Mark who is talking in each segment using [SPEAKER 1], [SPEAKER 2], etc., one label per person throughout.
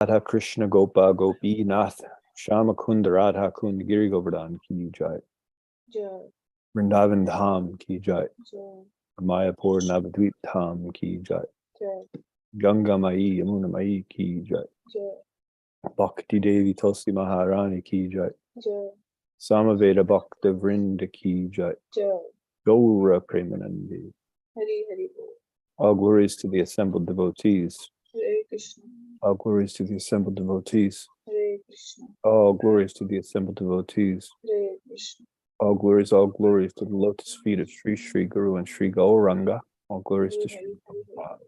[SPEAKER 1] Radha Krishna Gopa Gopi Nath Shama Kund Radha Kund Giri Govardhan Ki Jai. Vrindavan Dham Ki Jai. Mayapur Navadvip Dham Ki Jai. Ganga Mai Yamuna Mai Ki Jai. Bhakti Devi Tulsi Maharani Ki Jai. Samaveda Bhakta Vrinda Ki Jai. Gaura Premanandi. All glories to the assembled devotees.
[SPEAKER 2] Hare Krishna.
[SPEAKER 1] All glories to the assembled devotees.
[SPEAKER 2] Hare Krishna.
[SPEAKER 1] All glories to the assembled devotees.
[SPEAKER 2] Hare Krishna.
[SPEAKER 1] All glories to the lotus feet of Sri Sri Guru and Sri Gauranga. All glories to Sri Prabhupada.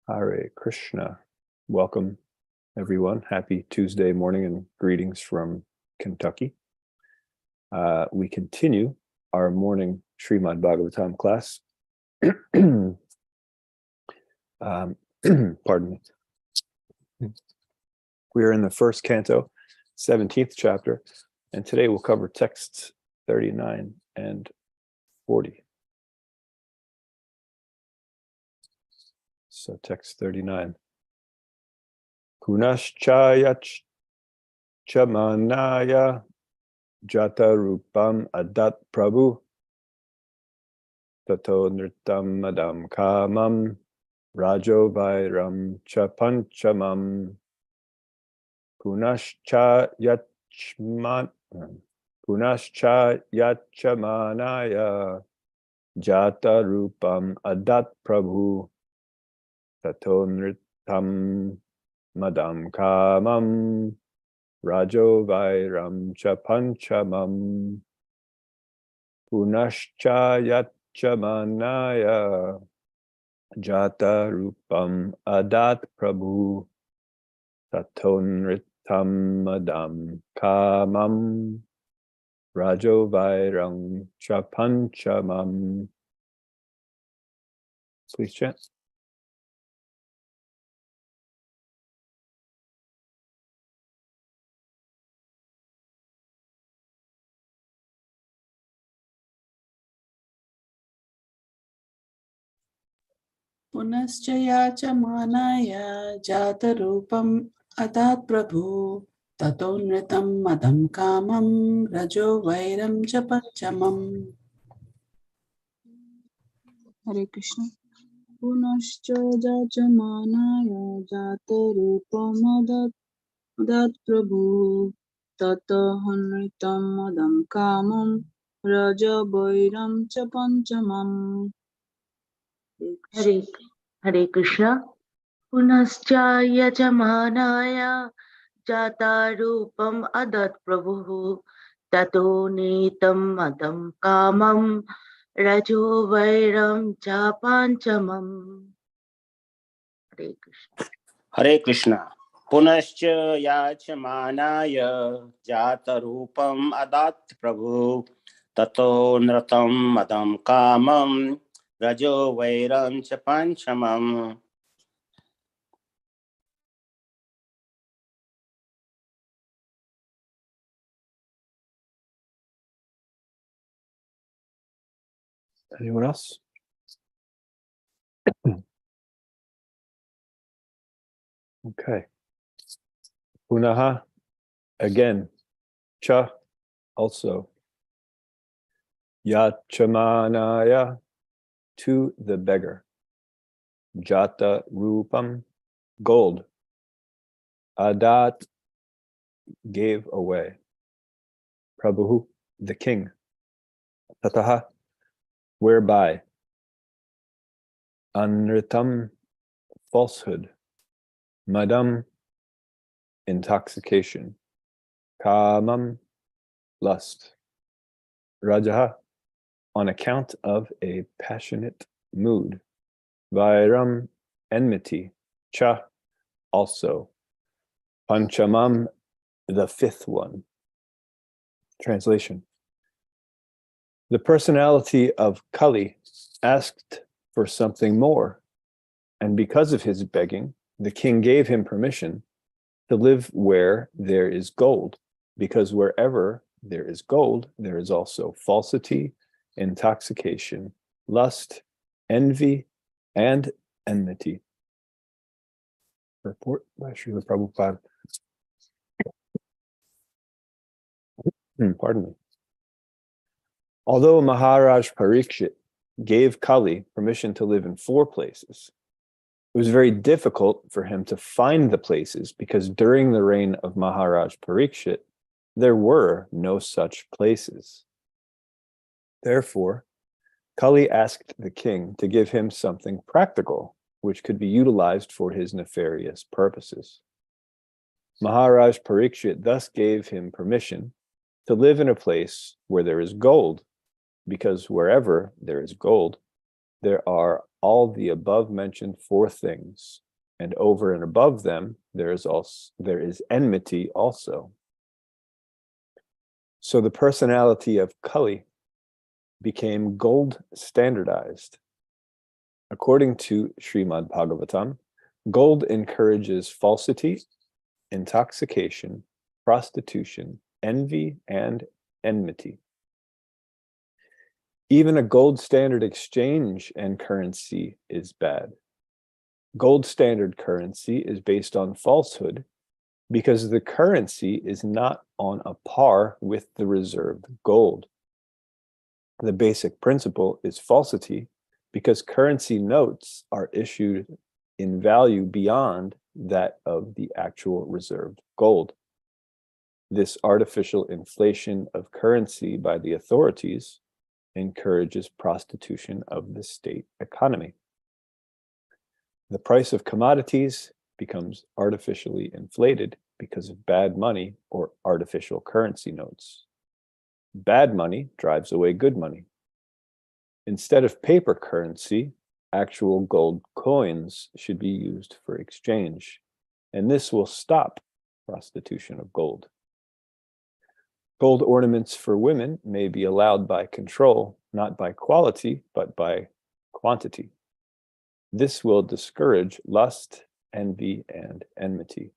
[SPEAKER 1] Hare Krishna. Welcome, everyone. Happy Tuesday morning and greetings from Kentucky. We continue our morning Srimad Bhagavatam class. Pardon me. We are in the first canto, 17th chapter, and today we'll cover texts 39 and 40. So text 39. Kunaschayach chamanaya jata rupam adat prabhu tato nritam madam kamam rajo vairam cha panchamam. Kunaschayachmanaya jata rupam adat prabhu tato nritam madam kamam rajo vairam cha panchamam. Punaschayachmanaya jata rupam adat prabhu tato nritam madam kamam rajo vairam cha panchamam. Please chant.
[SPEAKER 2] Punaschayachmanaya jata rupam adat prabhu tato nritam madam kamam rajo vairam cha panchamam. Hare Krishna. Punaschayachmanaya jata rupam adat prabhu tato nritam madam kamam rajo vairam cha panchamam.
[SPEAKER 3] Hare Krishna. Punascha yajamanaya jata rupam adat prabhu tato nitam madam kamam rajo vairam cha panchamam. Hare Krishna.
[SPEAKER 4] Hare Krishna. Punascha yachamanaya jata rupam adat prabhu tato nratam madam kamam rajo vairam cha panchamam.
[SPEAKER 1] Anyone else? Okay. Punaha, again. Cha, also. Yachamanaya, to the beggar. Jata rupam, gold. Adat, gave away. Prabhu, the king. Tataha, whereby. Anritam, falsehood. Madam, intoxication. Kamam, lust. Rajaha, on account of a passionate mood. Vairam, enmity. Cha, also. Panchamam, the fifth one. Translation. The personality of Kali asked for something more, and because of his begging, the king gave him permission to live where there is gold, because wherever there is gold, there is also falsity, intoxication, lust, envy, and enmity. Report by Srila Prabhupada. Pardon me. Although Maharaj Parikshit gave Kali permission to live in 4 places, it was very difficult for him to find the places because during the reign of Maharaj Parikshit, there were no such places. Therefore, Kali asked the king to give him something practical, which could be utilized for his nefarious purposes. Maharaj Parikshit thus gave him permission to live in a place where there is gold, because wherever there is gold, there are all the above mentioned 4 things, and over and above them, there is enmity also. So the personality of Kali became gold standardized. According to Srimad Bhagavatam, gold encourages falsity, intoxication, prostitution, envy, and enmity. Even a gold standard exchange and currency is bad. Gold standard currency is based on falsehood because the currency is not on a par with the reserved gold. The basic principle is falsity because currency notes are issued in value beyond that of the actual reserved gold. This artificial inflation of currency by the authorities encourages prostitution of the state economy. The price of commodities becomes artificially inflated because of bad money or artificial currency notes. Bad money drives away good money. Instead of paper currency, actual gold coins should be used for exchange, and this will stop prostitution of gold. Gold ornaments for women may be allowed by control, not by quality, but by quantity. This will discourage lust, envy, and enmity.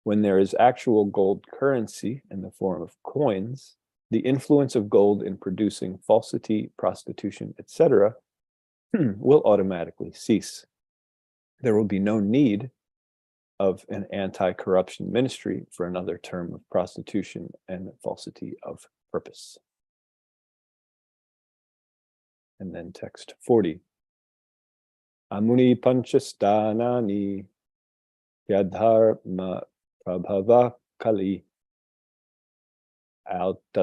[SPEAKER 1] When there is actual gold currency in the form of coins, the influence of gold in producing falsity, prostitution, etc., will automatically cease. There will be no need of an anti-corruption ministry for another term of prostitution and falsity of purpose. And then text 40. Amuni panchastanani yadharma prabhava kali altatriyan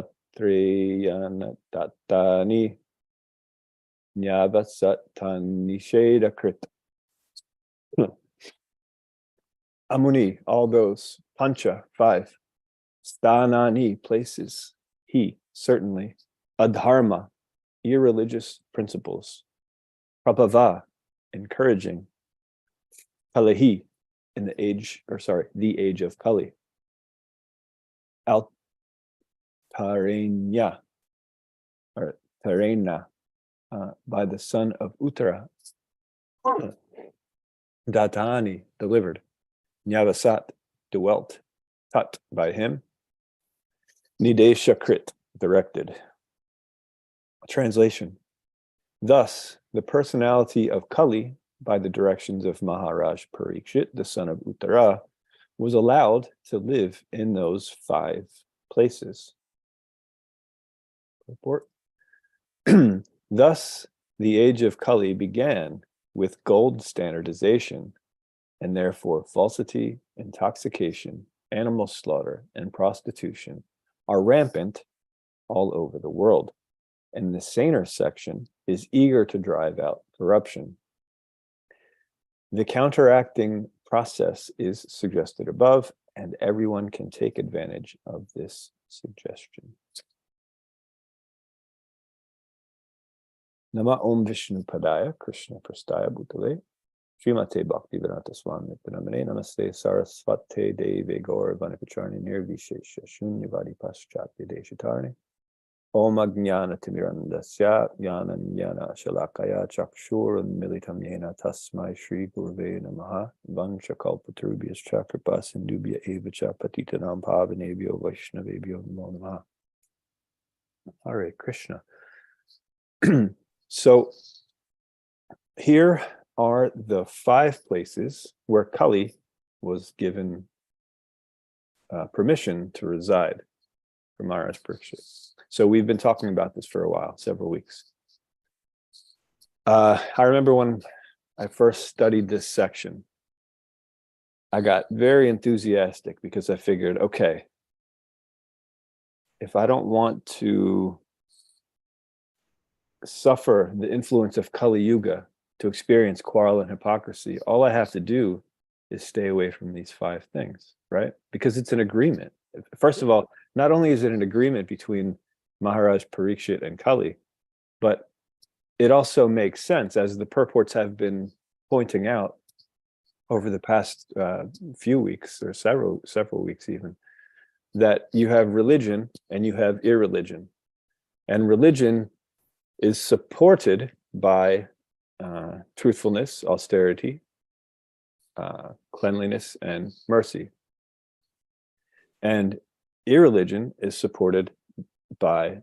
[SPEAKER 1] tattani nyavasatani shedakrit. Amuni, all those. Pancha, 5. Stanani, places. He, certainly. Adharma, irreligious principles. Prabhava, encouraging. Kalihi, the age of Kali. Altarenya, or Tarena, by the son of Uttara. Datani, delivered. Nyavasat, dwelt. Tat, by him. Nideshakrit, directed. Translation. Thus, the personality of Kali, by the directions of Maharaj Parikshit, the son of Uttara, was allowed to live in those 5 places. Report. Thus, the age of Kali began with gold standardization, and therefore falsity, intoxication, animal slaughter, and prostitution are rampant all over the world, and the saner section is eager to drive out corruption. The counteracting process is suggested above, and everyone can take advantage of this suggestion. Nama Om Vishnu Padaya Krishna Prastaya Bhutale Srimate Bhaktivedanta Swami Nityanamane Namaste Sarasvate Deve Gaur Vanipacharni Nirvishesha Shunyavadi Paschatya Deshatarni Om Ajnana Timirandasya Jnana Shalakaya Chakshur Militam Yena Tasmai Shri Gurve Namaha Vanchakalpaturubhyascha Kripa Sindubhya Evacha Patitanam Pavanebhyo Vaishnavebhyo Namo Namaha. Hare Krishna. So here are the 5 places where Kali was given permission to reside from Maharaj Parikshit. So we've been talking about this for a while, several weeks. I remember when I first studied this section, I got very enthusiastic because I figured, okay, if I don't want to suffer the influence of Kali Yuga to experience quarrel and hypocrisy, all I have to do is stay away from these 5 things, right? Because it's an agreement. First of all, not only is it an agreement between Maharaj Parikshit and Kali, but it also makes sense, as the purports have been pointing out over the past few weeks, or several weeks even, that you have religion and you have irreligion. And religion is supported by truthfulness, austerity, cleanliness, and mercy. And irreligion is supported by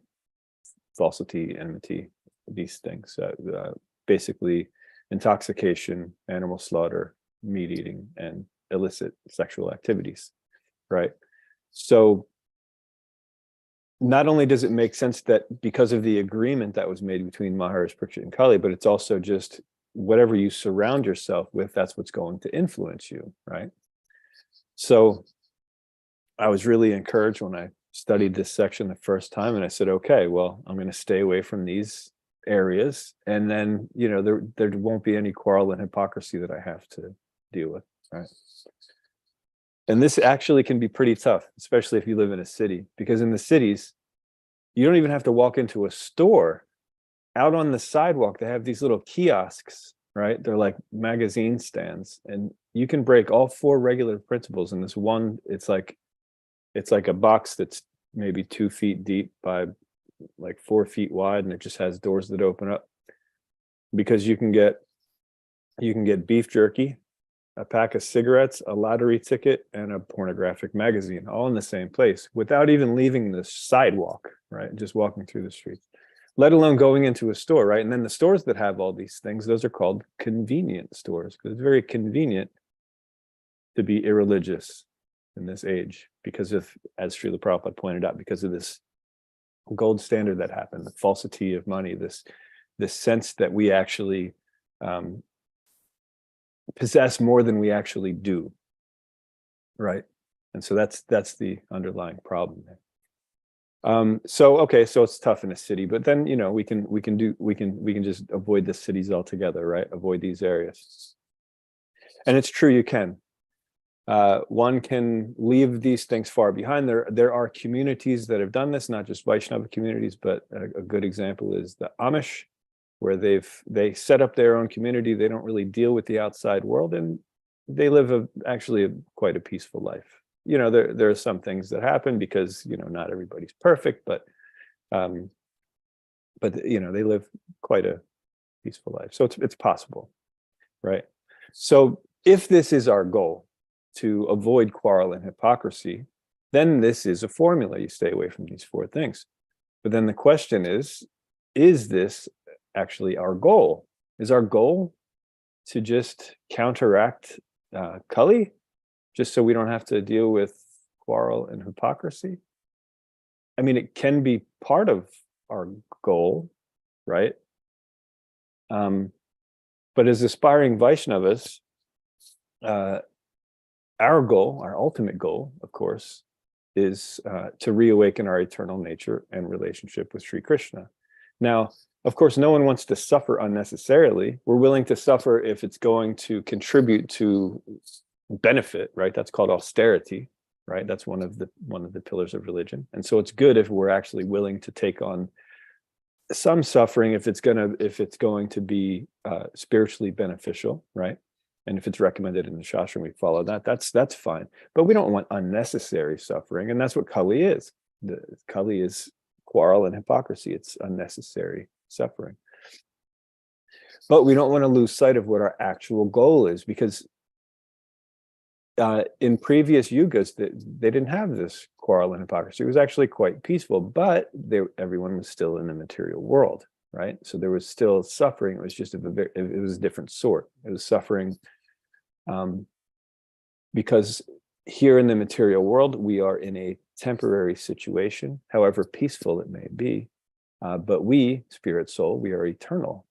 [SPEAKER 1] falsity, enmity, these things. Basically, intoxication, animal slaughter, meat eating, and illicit sexual activities, right? So not only does it make sense that because of the agreement that was made between Maharaj Parikshit and Kali, but it's also just whatever you surround yourself with, that's what's going to influence you, right? So I was really encouraged when I studied this section the first time, and I said, okay, well, I'm going to stay away from these areas, and then, you know, there won't be any quarrel and hypocrisy that I have to deal with, right? And this actually can be pretty tough, especially if you live in a city, because in the cities, you don't even have to walk into a store. Out on the sidewalk, they have these little kiosks, right? They're like magazine stands, and you can break all 4 regular principles in this one. It's like a box that's maybe 2 feet deep by like 4 feet wide, and it just has doors that open up, because you can get beef jerky, a pack of cigarettes, a lottery ticket, and a pornographic magazine, all in the same place, without even leaving the sidewalk, right? Just walking through the streets, let alone going into a store, right? And then the stores that have all these things, those are called convenient stores, because it's very convenient to be irreligious in this age, because of, as Srila Prabhupada pointed out, because of this gold standard that happened, the falsity of money, this sense that we actually possess more than we actually do, right? And so that's the underlying problem there. So okay, so it's tough in a city, but then, you know, we can just avoid the cities altogether, right? Avoid these areas. And it's true, you can. One can leave these things far behind. There are communities that have done this, not just Vaishnava communities, but a good example is the Amish, where they set up their own community. They don't really deal with the outside world, and they live actually quite a peaceful life. You know, there are some things that happen because, you know, not everybody's perfect, but you know, they live quite a peaceful life. So it's possible, right? So if this is our goal, to avoid quarrel and hypocrisy, then this is a formula. You stay away from these 4 things. But then the question is this actually our goal? Is our goal to just counteract Kali, just so we don't have to deal with quarrel and hypocrisy? I mean, it can be part of our goal, right? But as aspiring Vaishnavas, our goal, our ultimate goal, of course, is to reawaken our eternal nature and relationship with Sri Krishna. Now, of course, no one wants to suffer unnecessarily. We're willing to suffer if it's going to contribute to benefit, right? That's called austerity, right? That's one of the pillars of religion. And so it's good if we're actually willing to take on some suffering if it's going to be spiritually beneficial, right? And if it's recommended in the Shastra, we follow that. That's fine. But we don't want unnecessary suffering, and that's what Kali is. Kali is quarrel and hypocrisy. It's unnecessary suffering. But we don't want to lose sight of what our actual goal is, because in previous yugas, they didn't have this quarrel and hypocrisy. It was actually quite peaceful, but everyone was still in the material world, right? So there was still suffering. It was just it was a different sort. It was suffering because here in the material world, we are in a temporary situation, however peaceful it may be. But we, spirit soul, we are eternal.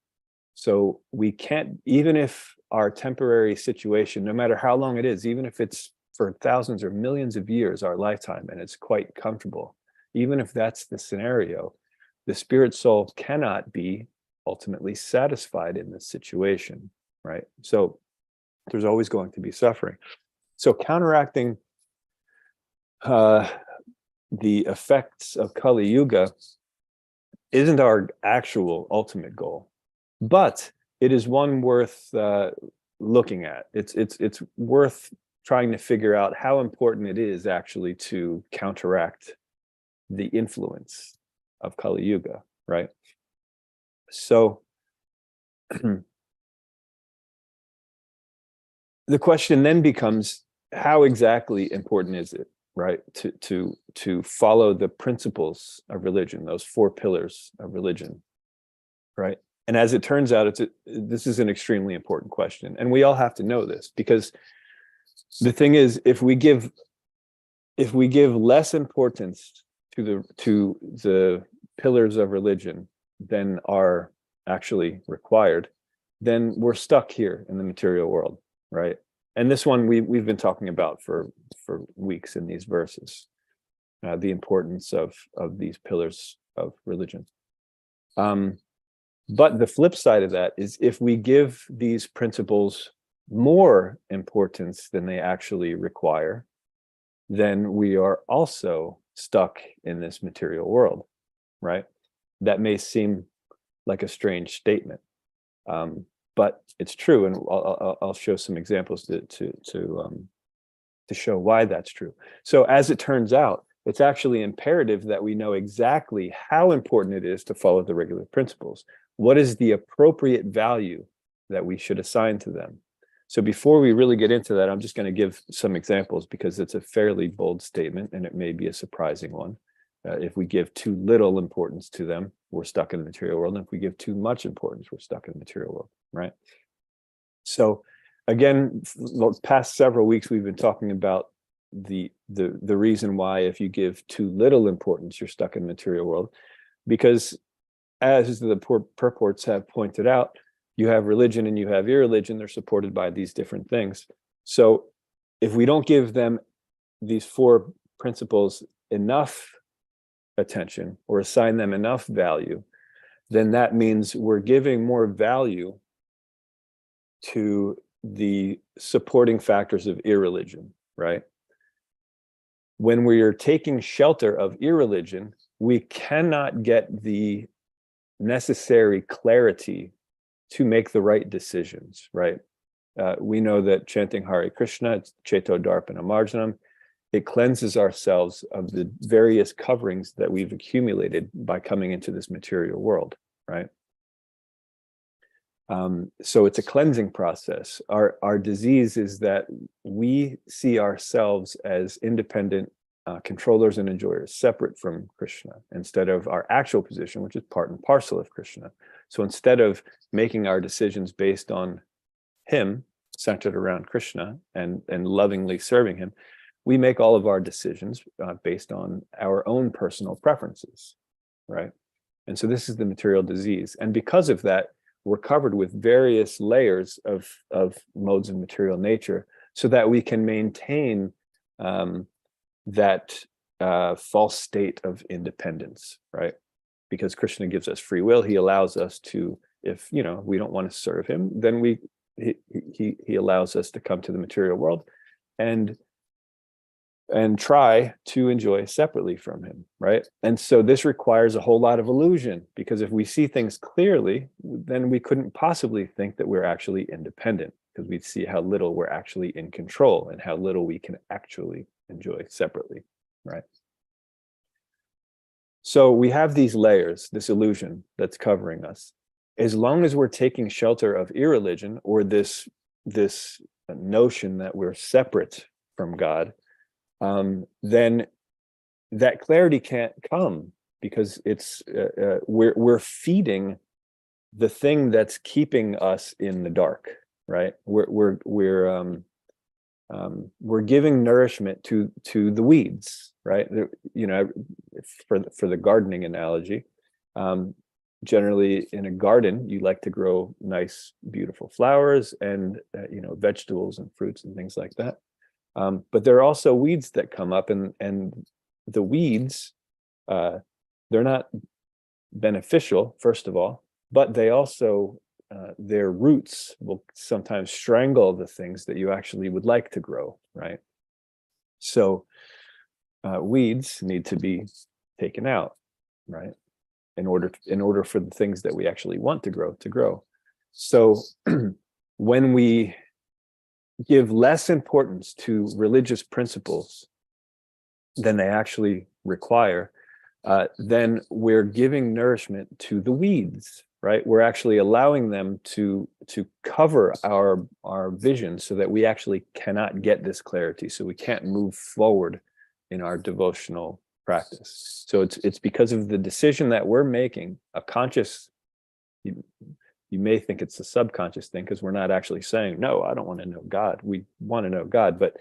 [SPEAKER 1] So we can't, even if our temporary situation, no matter how long it is, even if it's for thousands or millions of years, our lifetime, and it's quite comfortable, even if that's the scenario, the spirit soul cannot be ultimately satisfied in this situation, right? So there's always going to be suffering. So counteracting the effects of Kali Yuga isn't our actual ultimate goal, but it is one worth looking at. It's worth trying to figure out how important it is actually to counteract the influence of Kali Yuga, right? So the question then becomes, how exactly important is it, right, to follow the principles of religion, those 4 pillars of religion, right? And as it turns out, this is an extremely important question, and we all have to know this, because the thing is, if we give less importance to the pillars of religion than are actually required, then we're stuck here in the material world, right? And this one we've been talking about for weeks in these verses, the importance of these pillars of religion. But the flip side of that is, if we give these principles more importance than they actually require, then we are also stuck in this material world, right? That may seem like a strange statement, but it's true, and I'll show some examples to show why that's true. So as it turns out, it's actually imperative that we know exactly how important it is to follow the regular principles. What is the appropriate value that we should assign to them? So before we really get into that, I'm just going to give some examples, because it's a fairly bold statement and it may be a surprising one. If we give too little importance to them, we're stuck in the material world. And if we give too much importance, we're stuck in the material world, right? So again, the past several weeks, we've been talking about the reason why if you give too little importance, you're stuck in the material world, because as the purports have pointed out, you have religion and you have irreligion. They're supported by these different things. So if we don't give them, these 4 principles, enough attention or assign them enough value, then that means we're giving more value to the supporting factors of irreligion, right? When we are taking shelter of irreligion, we cannot get the necessary clarity to make the right decisions, right? We know that chanting Hare Krishna, Cheto Darpana Marjanam, it cleanses ourselves of the various coverings that we've accumulated by coming into this material world, right? So it's a cleansing process. Our disease is that we see ourselves as independent controllers and enjoyers, separate from Krishna, instead of our actual position, which is part and parcel of Krishna. So instead of making our decisions based on him, centered around Krishna, and lovingly serving him, we make all of our decisions based on our own personal preferences, right? And so this is the material disease. And because of that, we're covered with various layers of modes of material nature, so that we can maintain that false state of independence, right? Because Krishna gives us free will. He allows us to, if we don't want to serve him, then he allows us to come to the material world and try to enjoy separately from him, right? And so this requires a whole lot of illusion, because if we see things clearly, then we couldn't possibly think that we're actually independent, because we'd see how little we're actually in control and how little we can actually enjoy separately, right? So we have these layers, this illusion that's covering us. As long as we're taking shelter of irreligion, or this notion that we're separate from God, then that clarity can't come because it's we're feeding the thing that's keeping us in the dark, right? We're giving nourishment to the weeds, right? You know, for the gardening analogy, generally in a garden you like to grow nice, beautiful flowers and you know, vegetables and fruits and things like that. But there are also weeds that come up, and the weeds, they're not beneficial, first of all, but they also, their roots will sometimes strangle the things that you actually would like to grow, right? So weeds need to be taken out, right? In order for the things that we actually want to grow. So when we give less importance to religious principles than they actually require, then we're giving nourishment to the weeds, right? We're actually allowing them to cover our vision so that we actually cannot get this clarity, so we can't move forward in our devotional practice. So it's because of the decision that we're making, a conscious, you may think it's a subconscious thing because we're not actually saying, no, I don't want to know God. We want to know God, but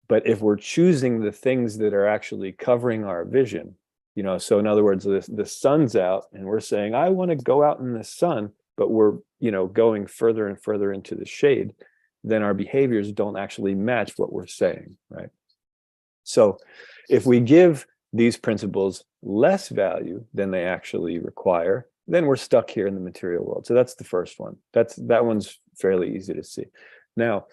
[SPEAKER 1] but if we're choosing the things that are actually covering our vision, you know, so in other words, the sun's out and we're saying, I want to go out in the sun, but we're, you know, going further and further into the shade, then our behaviors don't actually match what we're saying, right? So if we give these principles less value than they actually require, then we're stuck here in the material world. So that's the first one. That one's fairly easy to see. Now,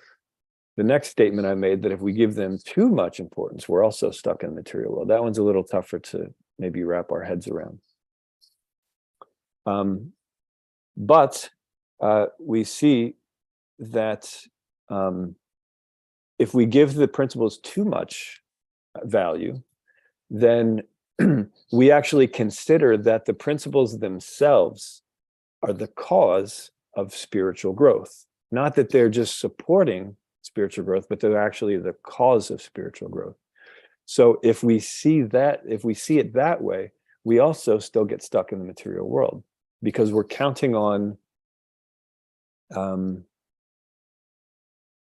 [SPEAKER 1] the next statement I made, that if we give them too much importance, we're also stuck in the material world. That one's a little tougher to maybe wrap our heads around. But we see that if we give the principles too much value, then we actually consider that the principles themselves are the cause of spiritual growth. Not that they're just supporting spiritual growth, but they're actually the cause of spiritual growth. So if we see it that way, we also still get stuck in the material world because we're counting on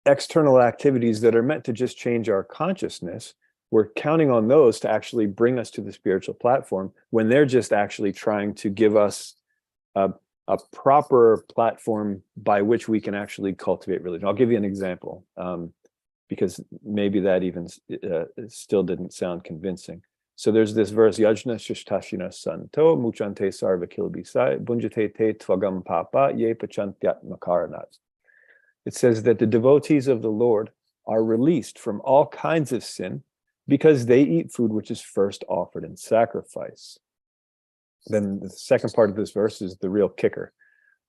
[SPEAKER 1] external activities that are meant to just change our consciousness. We're counting on those to actually bring us to the spiritual platform when they're just actually trying to give us a proper platform by which we can actually cultivate religion. I'll give you an example, because maybe that even still didn't sound convincing. So there's this verse, Yajna Shishtashina Santo, Muchante Sarva Kilbisai, Bunjate Te Tvagam Papa, Ye Pachantyat Makaranat. It says that the devotees of the Lord are released from all kinds of sin because they eat food which is first offered in sacrifice. Then the second part of this verse is the real kicker.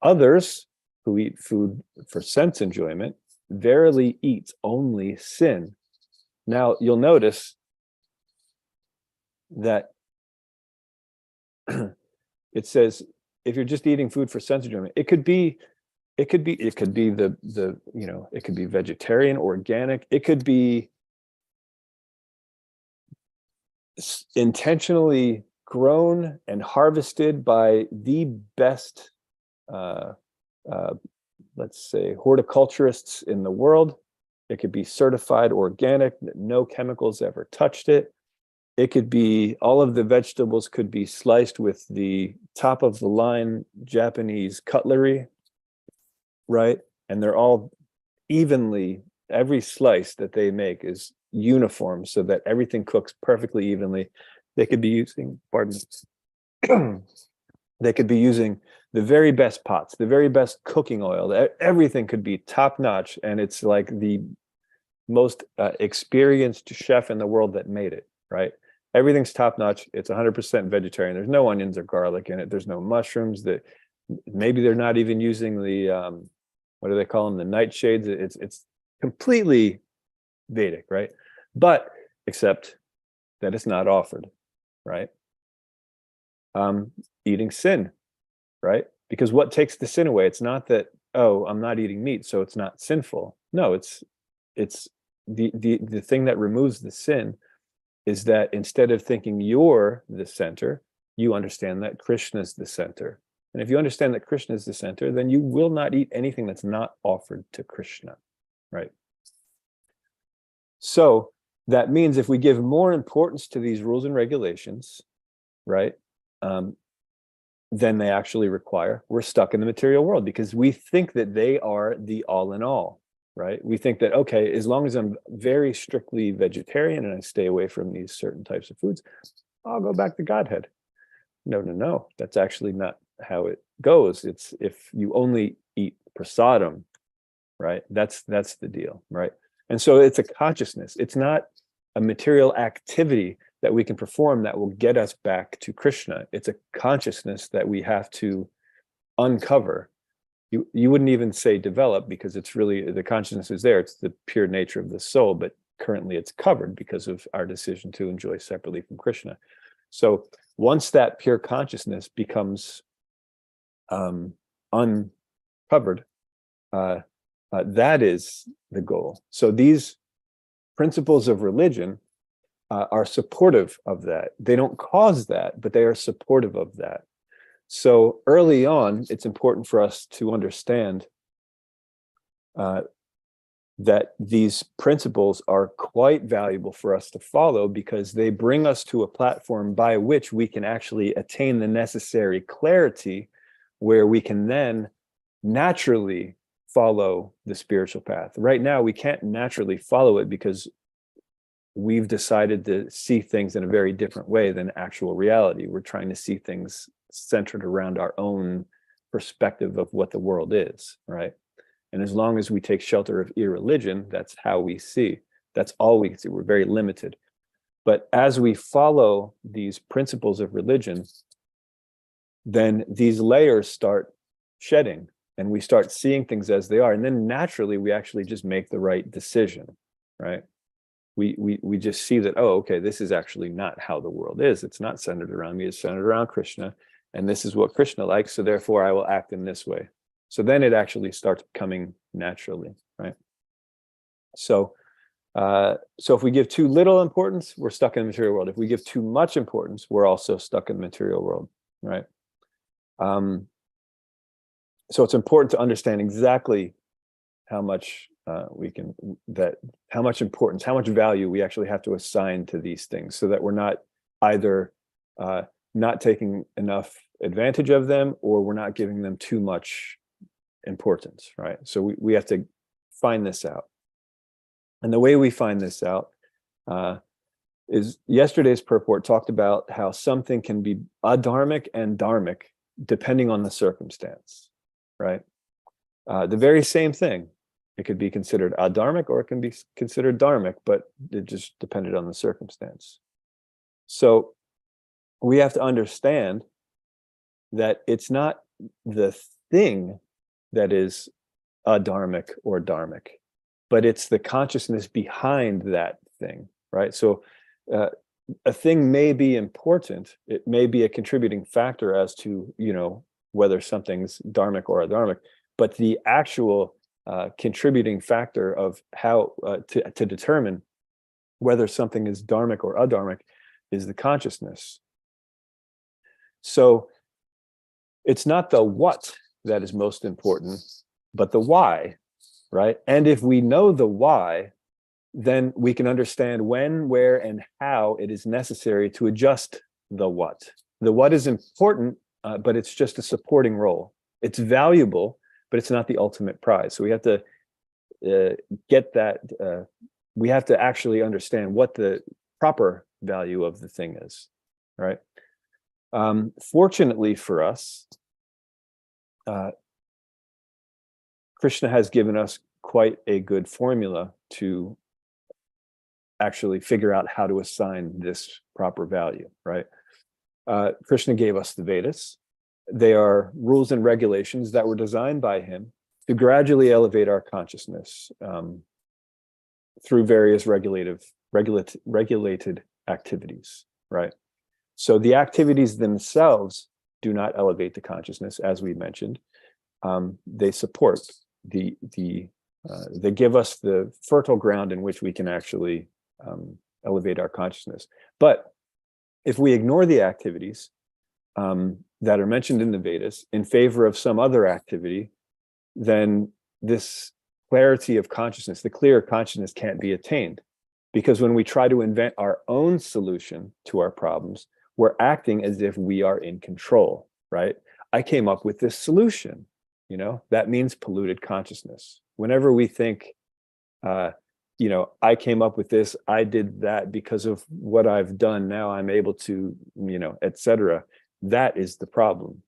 [SPEAKER 1] Others who eat food for sense enjoyment verily eat only sin. Now you'll notice that it says if you're just eating food for sense enjoyment, it could be the you know, it could be vegetarian, organic, it could be intentionally grown and harvested by the best, let's say, horticulturists in the world. It could be certified organic, that no chemicals ever touched it. It could be, all of the vegetables could be sliced with the top of the line Japanese cutlery, right? And they're all evenly, every slice that they make is uniform so that everything cooks perfectly evenly. They could be using, pardon me, they could be using the very best pots, the very best cooking oil. Everything could be top notch, and it's like the most experienced chef in the world that made it, right? Everything's top notch. It's 100% vegetarian. There's no onions or garlic in it. There's no mushrooms. That maybe they're not even using the what do they call them? The nightshades. It's completely Vedic, right? But except that it's not offered, right? Eating sin, right? Because what takes the sin away? It's not that, oh, I'm not eating meat, so it's not sinful. No, it's the thing that removes the sin is that instead of thinking you're the center, you understand that Krishna is the center. And if you understand that Krishna is the center, then you will not eat anything that's not offered to Krishna, right? So that means if we give more importance to these rules and regulations, right, than they actually require, we're stuck in the material world because we think that they are the all in all, right? We think that, okay, as long as I'm very strictly vegetarian and I stay away from these certain types of foods, I'll go back to Godhead. No, that's actually not how it goes. It's if you only eat prasadam, right? That's the deal, right? And so it's a consciousness. It's not a material activity that we can perform that will get us back to Krishna. It's a consciousness that we have to uncover. You wouldn't even say develop because it's really, the consciousness is there. It's the pure nature of the soul, but currently it's covered because of our decision to enjoy separately from Krishna. So once that pure consciousness becomes uncovered, that is the goal. So these principles of religion are supportive of that. They don't cause that, but they are supportive of that. So early on, it's important for us to understand that these principles are quite valuable for us to follow because they bring us to a platform by which we can actually attain the necessary clarity where we can then naturally follow the spiritual path. Right now, we can't naturally follow it because we've decided to see things in a very different way than actual reality. We're trying to see things centered around our own perspective of what the world is, right? And as long as we take shelter of irreligion, that's how we see. That's all we see. We're very limited. But as we follow these principles of religion, then these layers start shedding and we start seeing things as they are. And then naturally, we actually just make the right decision, right? We just see that, oh, okay, this is actually not how the world is. It's not centered around me. It's centered around Krishna. And this is what Krishna likes. So therefore, I will act in this way. So then it actually starts coming naturally, right? So if we give too little importance, we're stuck in the material world. If we give too much importance, we're also stuck in the material world, right? So it's important to understand exactly how much how much importance, how much value we actually have to assign to these things so that we're not either not taking enough advantage of them or we're not giving them too much importance, right? So we have to find this out. And the way we find this out is yesterday's purport talked about how something can be adharmic and dharmic depending on the circumstance, right? The very same thing. It could be considered adharmic or it can be considered dharmic, but it just depended on the circumstance. So we have to understand that it's not the thing that is adharmic or dharmic, but it's the consciousness behind that thing, right? So a thing may be important. It may be a contributing factor as to, whether something's dharmic or adharmic, but the actual contributing factor of how to determine whether something is dharmic or adharmic is the consciousness. So it's not the what that is most important, but the why, right? And if we know the why, then we can understand when, where, and how it is necessary to adjust the what. The what is important, but it's just a supporting role. It's valuable, but it's not the ultimate prize. So we have to get that. We have to actually understand what the proper value of the thing is, right? Fortunately for us, Krishna has given us quite a good formula to actually figure out how to assign this proper value, right? Krishna gave us the Vedas. They are rules and regulations that were designed by him to gradually elevate our consciousness through various regulated activities, right? So the activities themselves do not elevate the consciousness, as we mentioned. They support they give us the fertile ground in which we can actually elevate our consciousness. But if we ignore the activities that are mentioned in the Vedas in favor of some other activity, then this clarity of consciousness, the clear consciousness, can't be attained. Because when we try to invent our own solution to our problems, we're acting as if we are in control, right? I came up with this solution, you know, that means polluted consciousness. Whenever we think, you know, I came up with this, I did that because of what I've done, now I'm able to, you know, etc. That is the problem.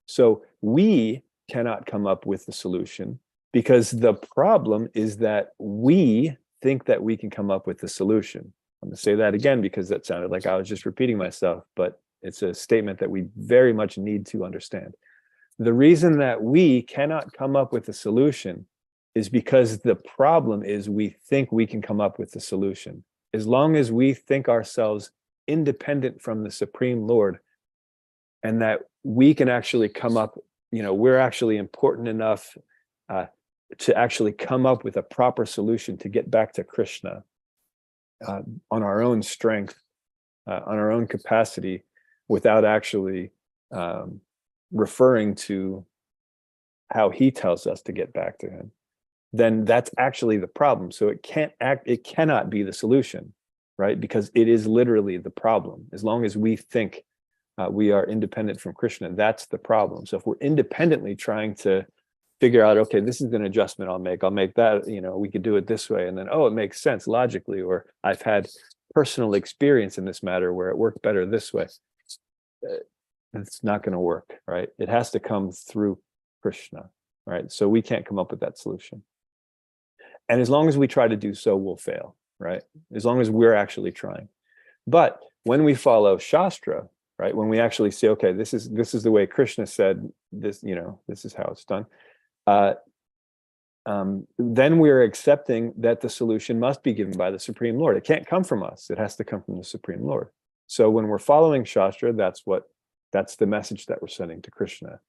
[SPEAKER 1] So we cannot come up with the solution because the problem is that we think that we can come up with the solution. I'm going to say that again because that sounded like I was just repeating myself, but it's a statement that we very much need to understand. The reason that we cannot come up with a solution is because the problem is we think we can come up with the solution. As long as we think ourselves independent from the Supreme Lord and that we can actually come up, you know, we're actually important enough to actually come up with a proper solution to get back to Krishna on our own strength, on our own capacity, without actually referring to how he tells us to get back to him, then that's actually the problem. So it cannot be the solution, right? Because it is literally the problem. As long as we think we are independent from Krishna, that's the problem. So if we're independently trying to figure out, okay, this is an adjustment I'll make that, you know, we could do it this way. And then, oh, it makes sense logically, or I've had personal experience in this matter where it worked better this way. It's not going to work, right? It has to come through Krishna, right? So we can't come up with that solution. And as long as we try to do so, we'll fail, right? As long as we're actually trying. But when we follow Shastra, right, when we actually say, okay, this is the way Krishna said this, you know, this is how it's done, then we're accepting that the solution must be given by the Supreme Lord. It can't come from us. It has to come from the Supreme Lord. So when we're following Shastra, that's the message that we're sending to Krishna.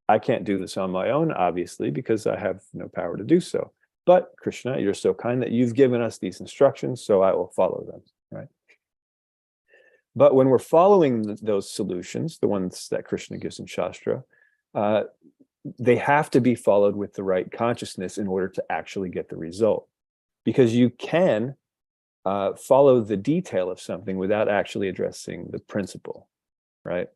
[SPEAKER 1] I can't do this on my own, obviously, because I have no power to do so. But Krishna, you're so kind that you've given us these instructions, so I will follow them, right? But when we're following those solutions, the ones that Krishna gives in Shastra, they have to be followed with the right consciousness in order to actually get the result. Because you can follow the detail of something without actually addressing the principle, right?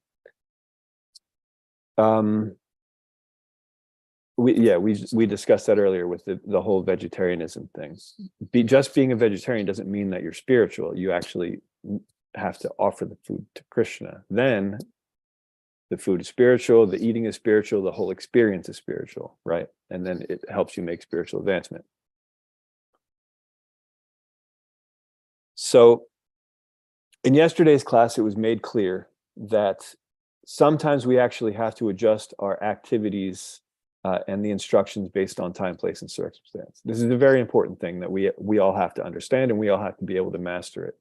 [SPEAKER 1] We discussed that earlier with the whole vegetarianism thing. Just being a vegetarian doesn't mean that you're spiritual. You actually have to offer the food to Krishna. Then the food is spiritual, the eating is spiritual, the whole experience is spiritual, right? And then it helps you make spiritual advancement. So in yesterday's class, it was made clear that sometimes we actually have to adjust our activities and the instructions based on time, place, and circumstance. This is a very important thing that we all have to understand, and we all have to be able to master it.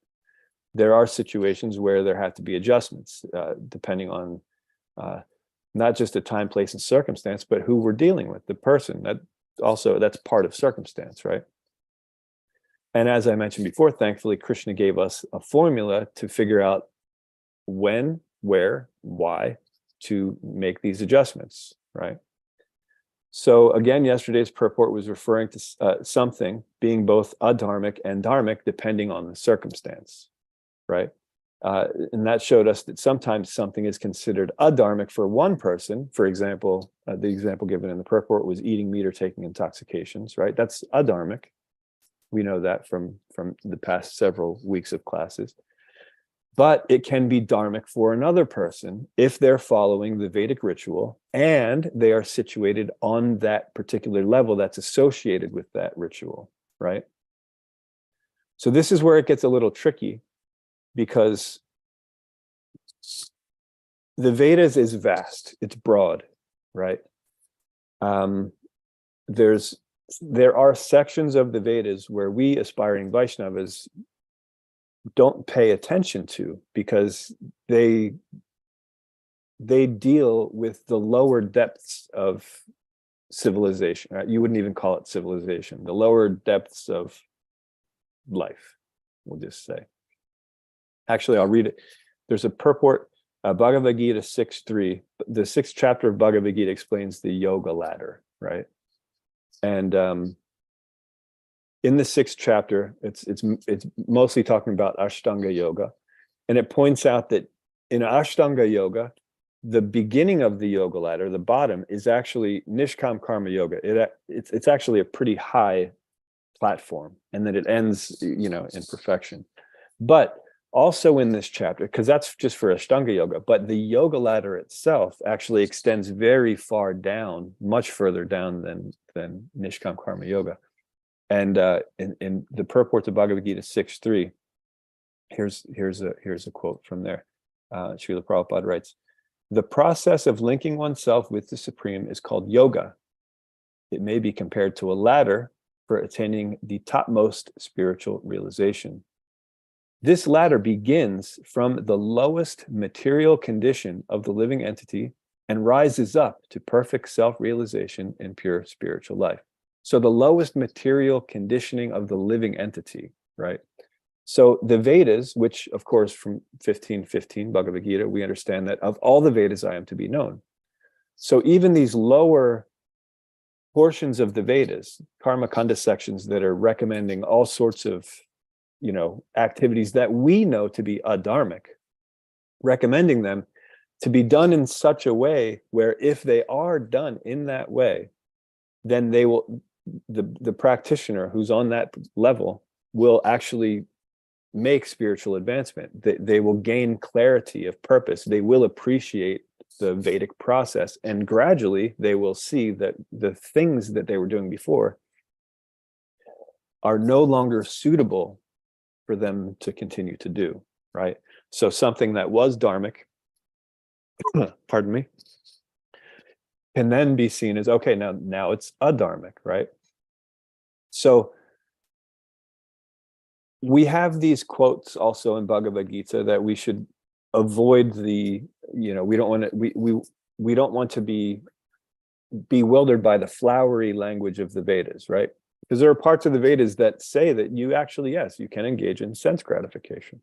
[SPEAKER 1] There are situations where there have to be adjustments depending on not just the time, place, and circumstance, but who we're dealing with, the person. That's part of circumstance, right? And as I mentioned before, thankfully, Krishna gave us a formula to figure out when, where, why to make these adjustments, right? So again, yesterday's purport was referring to something being both adharmic and dharmic depending on the circumstance, right? And that showed us that sometimes something is considered adharmic for one person. For example, the example given in the purport was eating meat or taking intoxications, right? That's adharmic. We know that from the past several weeks of classes. But it can be dharmic for another person if they're following the Vedic ritual and they are situated on that particular level that's associated with that ritual, right? So this is where it gets a little tricky, because the Vedas is vast, it's broad, right? There are sections of the Vedas where we aspiring Vaishnavas don't pay attention to, because they deal with the lower depths of civilization, right? You wouldn't even call it civilization, the lower depths of life, we'll just say. Actually, I'll read it. There's a purport, Bhagavad Gita 6.3. The 6th chapter of Bhagavad Gita explains the yoga ladder, right? And in the 6th chapter, it's mostly talking about Ashtanga yoga, and it points out that in Ashtanga yoga, the beginning of the yoga ladder, the bottom, is actually Nishkam Karma Yoga. It's actually a pretty high platform, and that it ends, in perfection. But also in this chapter, because that's just for Ashtanga yoga, but the yoga ladder itself actually extends very far down, much further down than Nishkam Karma Yoga. And in the purport to Bhagavad Gita 6.3, here's a quote from there. Srila Prabhupada writes, "The process of linking oneself with the Supreme is called yoga. It may be compared to a ladder for attaining the topmost spiritual realization. This ladder begins from the lowest material condition of the living entity and rises up to perfect self-realization in pure spiritual life." So the lowest material conditioning of the living entity, right? So the Vedas, which of course from 15:15 Bhagavad Gita, we understand that of all the Vedas I am to be known. So even these lower portions of the Vedas, Karma Kanda sections that are recommending all sorts of, activities that we know to be adharmic, recommending them to be done in such a way where if they are done in that way, then they will, the practitioner who's on that level will actually make spiritual advancement. They will gain clarity of purpose. They will appreciate the Vedic process, and gradually they will see that the things that they were doing before are no longer suitable for them to continue to do, right? So something that was dharmic, pardon me, can then be seen as, okay, now it's adharmic, right? So we have these quotes also in Bhagavad Gita that we should avoid we don't want to be bewildered by the flowery language of the Vedas, right? Because there are parts of the Vedas that say that you actually, yes, you can engage in sense gratification,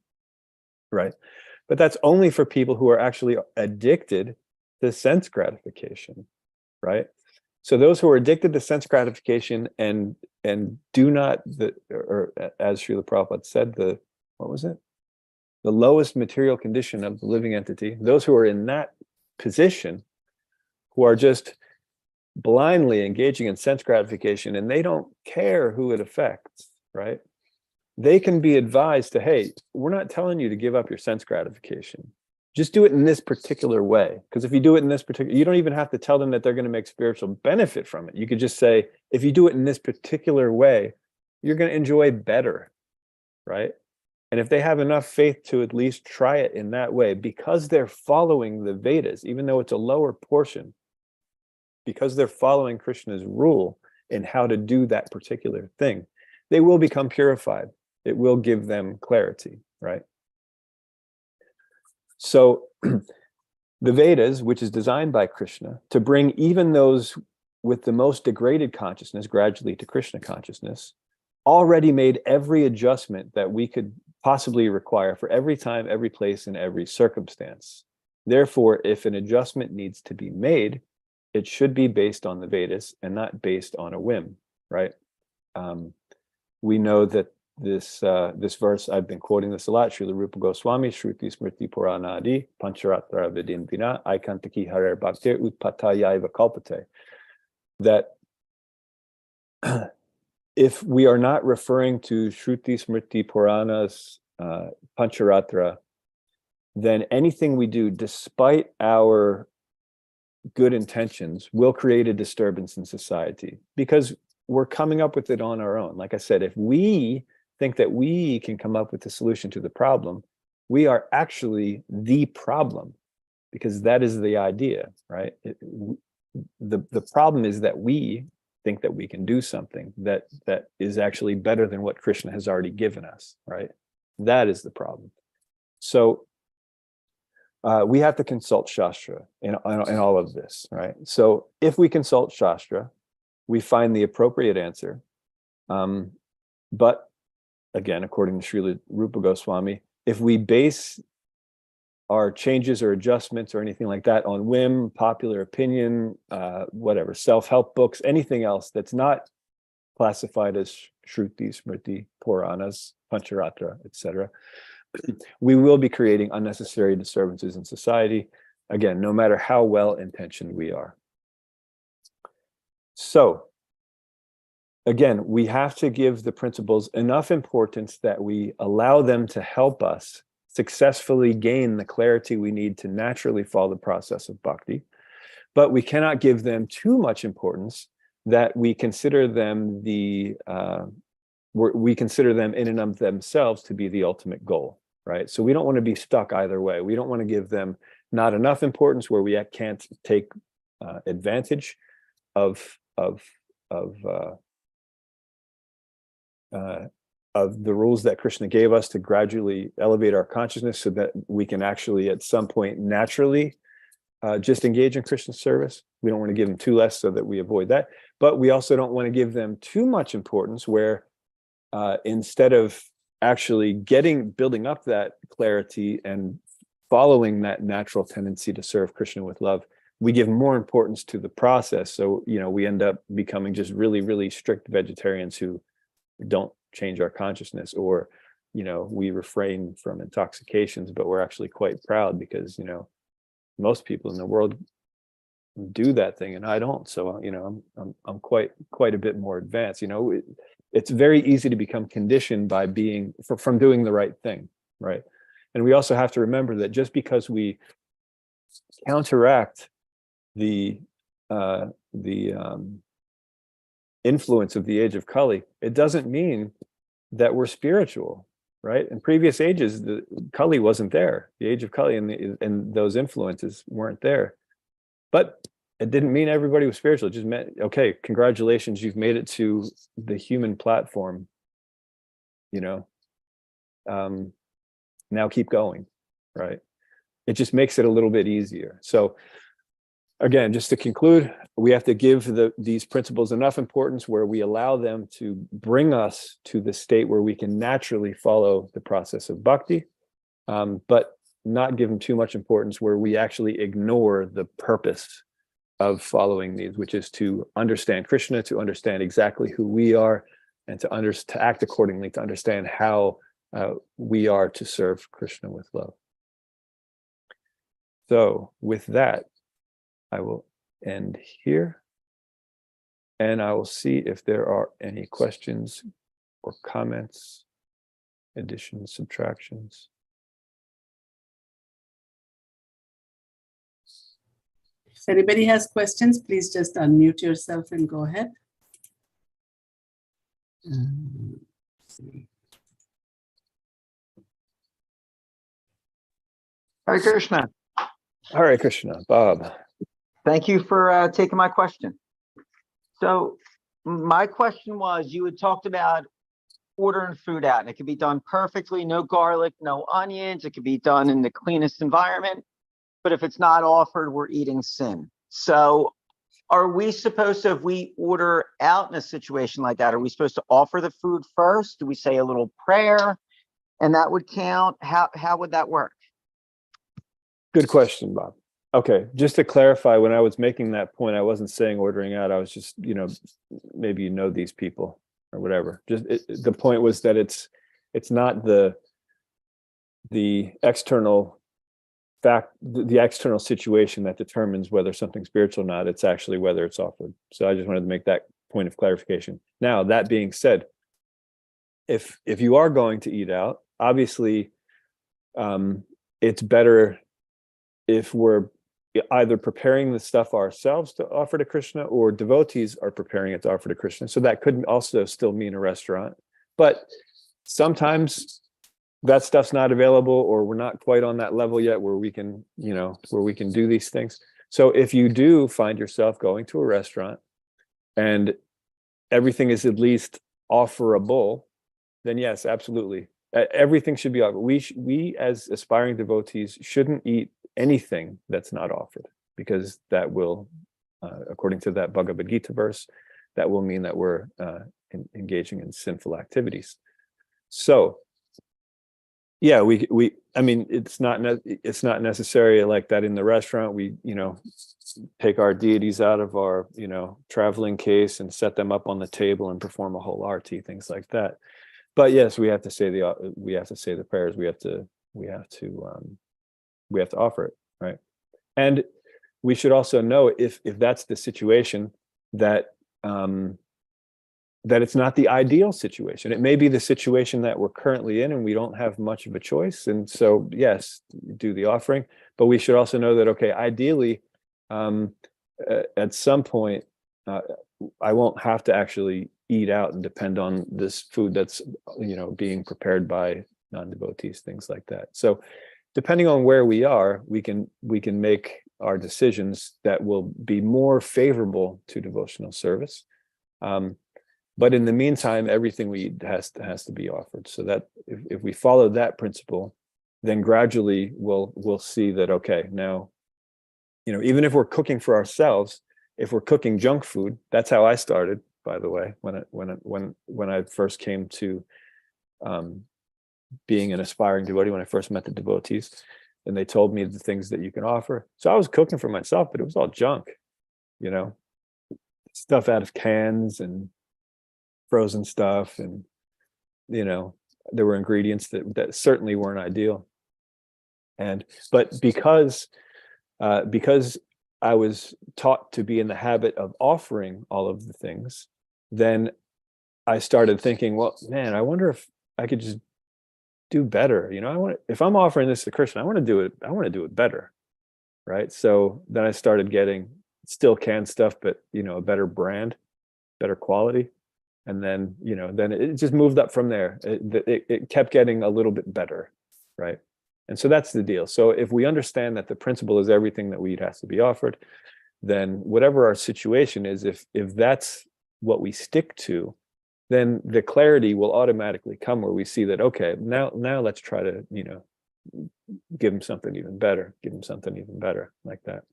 [SPEAKER 1] right? But that's only for people who are actually addicted to sense gratification, right? So those who are addicted to sense gratification and do not, or as Srila Prabhupada said, what was it? The lowest material condition of the living entity, those who are in that position, who are just blindly engaging in sense gratification and they don't care who it affects, right? They can be advised to, hey, we're not telling you to give up your sense gratification. Just do it in this particular way. Because if you do it in this particular, you don't even have to tell them that they're going to make spiritual benefit from it. You could just say, if you do it in this particular way, you're going to enjoy better, right? And if they have enough faith to at least try it in that way, because they're following the Vedas, even though it's a lower portion, because they're following Krishna's rule in how to do that particular thing, they will become purified. It will give them clarity, right? So the Vedas, which is designed by Krishna to bring even those with the most degraded consciousness gradually to Krishna consciousness, already made every adjustment that we could possibly require for every time, every place, and every circumstance. Therefore, if an adjustment needs to be made, it should be based on the Vedas and not based on a whim, right? We know that this verse, I've been quoting this a lot, Srila Rupa Goswami, Shruti Smriti Purana Adi, Pancharatra Vidin Vina, Aikantaki Harer Bhaktir Utpatayaiva Kalpate. That if we are not referring to Shruti Smriti Puranas, Pancharatra, then anything we do, despite our good intentions, will create a disturbance in society because we're coming up with it on our own. Like I said, if we think that we can come up with the solution to the problem, we are actually the problem, because that is the idea, right? The problem is that we think that we can do something that is actually better than what Krishna has already given us, right? That is the problem. So we have to consult Shastra in all of this, right? So if we consult Shastra, we find the appropriate answer. But again, according to Srila Rupa Goswami, if we base our changes or adjustments or anything like that on whim, popular opinion, whatever, self-help books, anything else that's not classified as Shruti, Smriti, Puranas, Pancharatra, etc., we will be creating unnecessary disturbances in society, again, no matter how well-intentioned we are. So, again, we have to give the principles enough importance that we allow them to help us successfully gain the clarity we need to naturally follow the process of bhakti, but we cannot give them too much importance that we consider them we consider them in and of themselves to be the ultimate goal, right? So we don't want to be stuck either way. We don't want to give them not enough importance where we can't take advantage of the rules that Krishna gave us to gradually elevate our consciousness so that we can actually at some point naturally just engage in Krishna service. We don't want to give them too less so that we avoid that, but we also don't want to give them too much importance where instead of actually building up that clarity and following that natural tendency to serve Krishna with love, we give more importance to the process. So, we end up becoming just really, really strict vegetarians who don't change our consciousness, or, we refrain from intoxications, but we're actually quite proud because, most people in the world do that thing and I don't. So, I'm quite a bit more advanced. It's very easy to become conditioned by from doing the right thing, right? And we also have to remember that just because we counteract the influence of the age of Kali, it doesn't mean that we're spiritual, right? In previous ages, the Kali wasn't there. The age of Kali and those influences weren't there. But it didn't mean everybody was spiritual. It just meant, okay, congratulations, you've made it to the human platform. Now keep going, right? It just makes it a little bit easier. So again, just to conclude, we have to give these principles enough importance where we allow them to bring us to the state where we can naturally follow the process of bhakti, but not give them too much importance where we actually ignore the purpose of following these, which is to understand Krishna, to understand exactly who we are, and to act accordingly, to understand how we are to serve Krishna with love. So with that, I will end here, and I will see if there are any questions or comments, additions, subtractions.
[SPEAKER 5] If anybody has questions, please just unmute yourself and go ahead.
[SPEAKER 6] Hare Krishna.
[SPEAKER 1] Hare Krishna, Bob.
[SPEAKER 6] Thank you for taking my question. So my question was, you had talked about ordering food out, and it could be done perfectly, no garlic, no onions. It could be done in the cleanest environment. But if it's not offered, we're eating sin. So are we supposed to, if we order out in a situation like that, are we supposed to offer the food first? Do we say a little prayer and that would count? How would that work?
[SPEAKER 1] Good question, Bob. Okay, just to clarify, when I was making that point, I wasn't saying ordering out. I was just, maybe these people or whatever. Just the point was that it's not the external fact, the external situation that determines whether something's spiritual or not. It's actually whether it's offered. So I just wanted to make that point of clarification. Now, that being said, if you are going to eat out, obviously, it's better if we're either preparing the stuff ourselves to offer to Krishna, or devotees are preparing it to offer to Krishna. So that could also still mean a restaurant. But sometimes that stuff's not available, or we're not quite on that level yet where we can, do these things. So if you do find yourself going to a restaurant and everything is at least offerable, then yes, absolutely. Everything should be offered. We as aspiring devotees shouldn't eat anything that's not offered, because that will, according to that Bhagavad Gita verse, that will mean that we're engaging in sinful activities. So Yeah, I mean, it's not necessary like that in the restaurant. We, take our deities out of our, traveling case and set them up on the table and perform a whole arti, things like that. But yes, we have to say the prayers. We have to offer it, right? And we should also know if that's the situation, that that it's not the ideal situation. It may be the situation that we're currently in and we don't have much of a choice. And so, yes, do the offering, but we should also know that, okay, ideally, at some point, I won't have to actually eat out and depend on this food that's, being prepared by non-devotees, things like that. So depending on where we are, we can make our decisions that will be more favorable to devotional service. But in the meantime, everything we eat has to be offered. So that if we follow that principle, then gradually we'll see that, okay, now, even if we're cooking for ourselves, if we're cooking junk food, that's how I started, by the way, when I first came to being an aspiring devotee, when I first met the devotees, and they told me the things that you can offer. So I was cooking for myself, but it was all junk, stuff out of cans and frozen stuff, and there were ingredients that certainly weren't ideal. But because I was taught to be in the habit of offering all of the things, then I started thinking, well, man, I wonder if I could just do better. If I'm offering this to Krishna, I want to do it better, right? So then I started getting still canned stuff, but a better brand, better quality. And then, then it just moved up from there. It kept getting a little bit better, right? And so that's the deal. So if we understand that the principle is everything that we eat has to be offered, then whatever our situation is, if that's what we stick to, then the clarity will automatically come where we see that, okay, now let's try to, give him something even better, like that.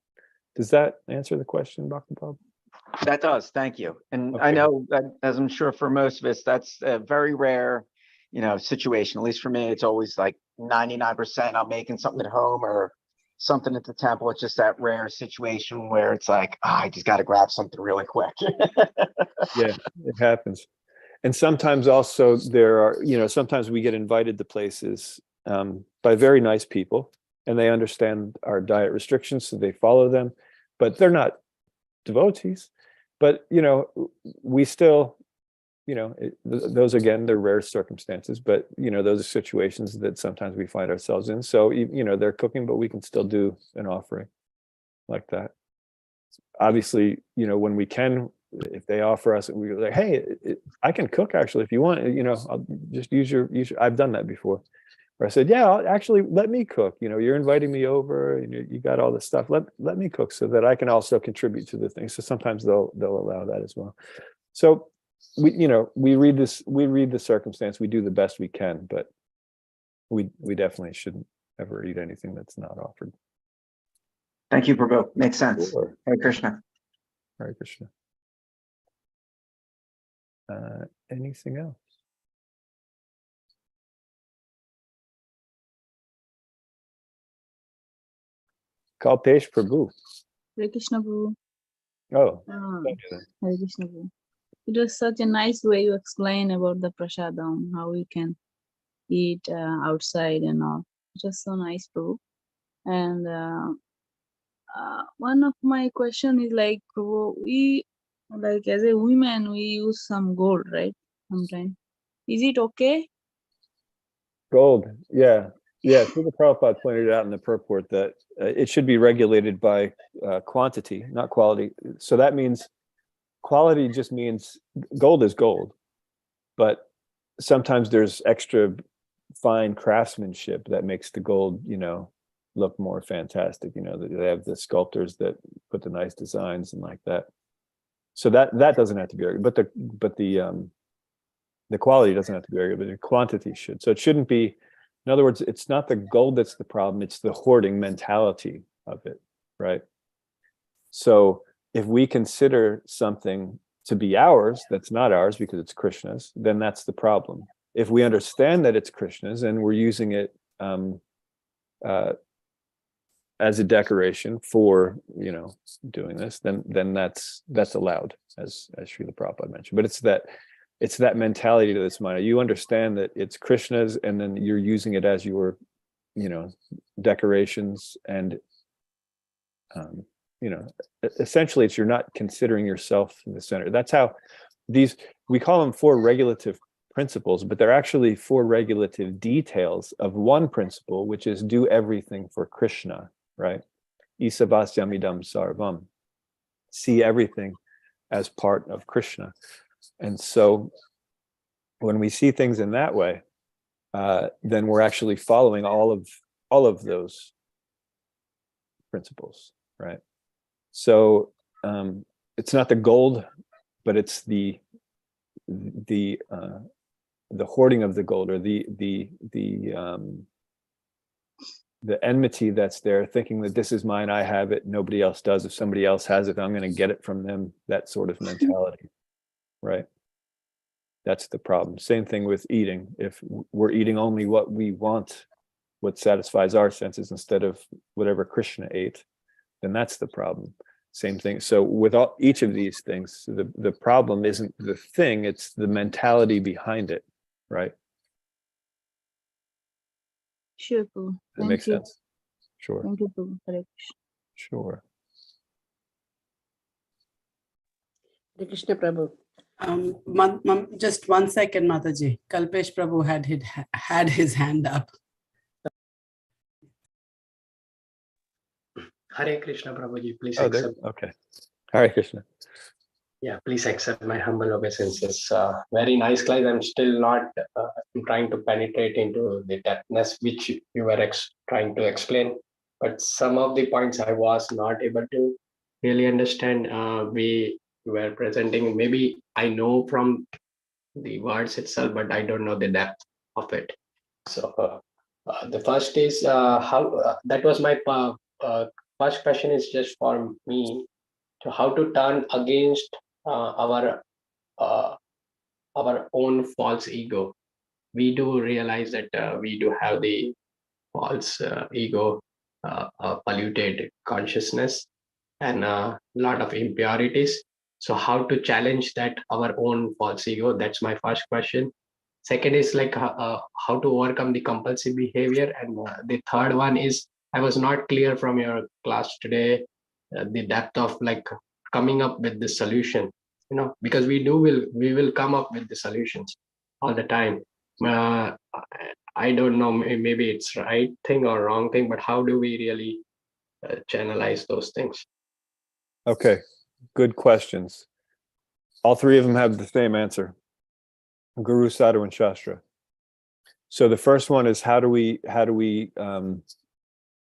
[SPEAKER 1] Does that answer the question, Bhakti Bob?
[SPEAKER 6] That does. Thank you. And
[SPEAKER 1] Okay.
[SPEAKER 6] I know that, as I'm sure for most of us, that's a very rare, situation. At least for me, it's always like 99% I'm making something at home or something at the temple. It's just that rare situation where it's like, I just got to grab something really quick.
[SPEAKER 1] Yeah, it happens. And sometimes also there are, sometimes we get invited to places by very nice people, and they understand our diet restrictions, so they follow them, but they're not devotees. But we still, those, again, they're rare circumstances, but those are situations that sometimes we find ourselves in. So they're cooking, but we can still do an offering like that. Obviously, when we can, if they offer us, we're like, hey, I can cook actually, if you want, I'll just use your. I've done that before. Or I said, yeah, actually, let me cook. You're inviting me over, you got all this stuff. Let me cook so that I can also contribute to the thing. So sometimes they'll allow that as well. So we read the circumstance, we do the best we can, but we definitely shouldn't ever eat anything that's not offered.
[SPEAKER 6] Thank you, Prabhu. Makes sense.
[SPEAKER 1] Sure.
[SPEAKER 6] Hare Krishna.
[SPEAKER 1] Hare Krishna. Anything else? Kalpesh Prabhu.
[SPEAKER 2] Hare Krishna Prabhu.
[SPEAKER 1] Oh,
[SPEAKER 2] Hare Krishna Prabhu. It was such a nice way you explain about the prasadam, how we can eat outside and all. It was so nice, Prabhu. And one of my question is like, Prabhu, we, like as a woman, we use some gold, right? Sometimes. Is it okay?
[SPEAKER 1] gold. Yeah. Srila Prabhupada pointed out in the purport that it should be regulated by quantity, not quality. So that means quality just means gold is gold, but sometimes there's extra fine craftsmanship that makes the gold, look more fantastic. They have the sculptors that put the nice designs and like that. So that doesn't have to be regulated, but the quality doesn't have to be regulated, but the quantity should. So it shouldn't be. In other words, it's not the gold that's the problem, it's the hoarding mentality of it, right? So if we consider something to be ours that's not ours because it's Krishna's, then that's the problem. If we understand that it's Krishna's and we're using it as a decoration for, doing this, then that's allowed, as Srila Prabhupada mentioned. But it's that mentality to this mind. You understand that it's Krishna's, and then you're using it as your, decorations, and essentially you're not considering yourself in the center. That's how we call them 4 regulative principles, but they're actually 4 regulative details of one principle, which is do everything for Krishna, right? Isavasyamidam sarvam. See everything as part of Krishna. And so when we see things in that way, then we're actually following all of those principles, right? So it's not the gold, but it's the hoarding of the gold, or the enmity that's there, thinking that this is mine, I have it, nobody else does. If somebody else has it, I'm going to get it from them. That sort of mentality, right? That's the problem. Same thing with eating. If we're eating only what we want, what satisfies our senses, instead of whatever Krishna ate, then that's the problem. Same thing. So with each of these things, the problem isn't the thing, it's the mentality behind it, right?
[SPEAKER 2] Sure, Prabhu.
[SPEAKER 1] That makes sense? Sure.
[SPEAKER 2] Thank you, Prabhu. Hare Krishna.
[SPEAKER 1] Sure.
[SPEAKER 7] Hare Krishna, Prabhu.
[SPEAKER 5] Just 1 second, Mataji. Kalpesh Prabhu had his hand up.
[SPEAKER 7] Hare Krishna, Prabhuji. Please
[SPEAKER 1] Oh,
[SPEAKER 7] accept.
[SPEAKER 1] okay. Hare Krishna.
[SPEAKER 7] Yeah, please accept my humble obeisances. Very nice class. I'm still not I'm trying to penetrate into the depthness which you were trying to explain. But some of the points I was not able to really understand. We were presenting, maybe I know from the words itself, but I don't know the depth of it. So the first is how that was my first question is just for me, to how to turn against our own false ego. We do realize that we do have the false ego, polluted consciousness, and a lot of impurities. So how to challenge that, our own false ego? That's my first question. Second is like how to overcome the compulsive behavior. And the third one is, I was not clear from your class today, the depth of like coming up with the solution, because we will come up with the solutions all the time. I don't know, maybe it's right thing or wrong thing, but how do we really channelize those things?
[SPEAKER 1] Okay, good questions. All 3 of them have the same answer: Guru, Sadhu, and Shastra. So the first one is how do we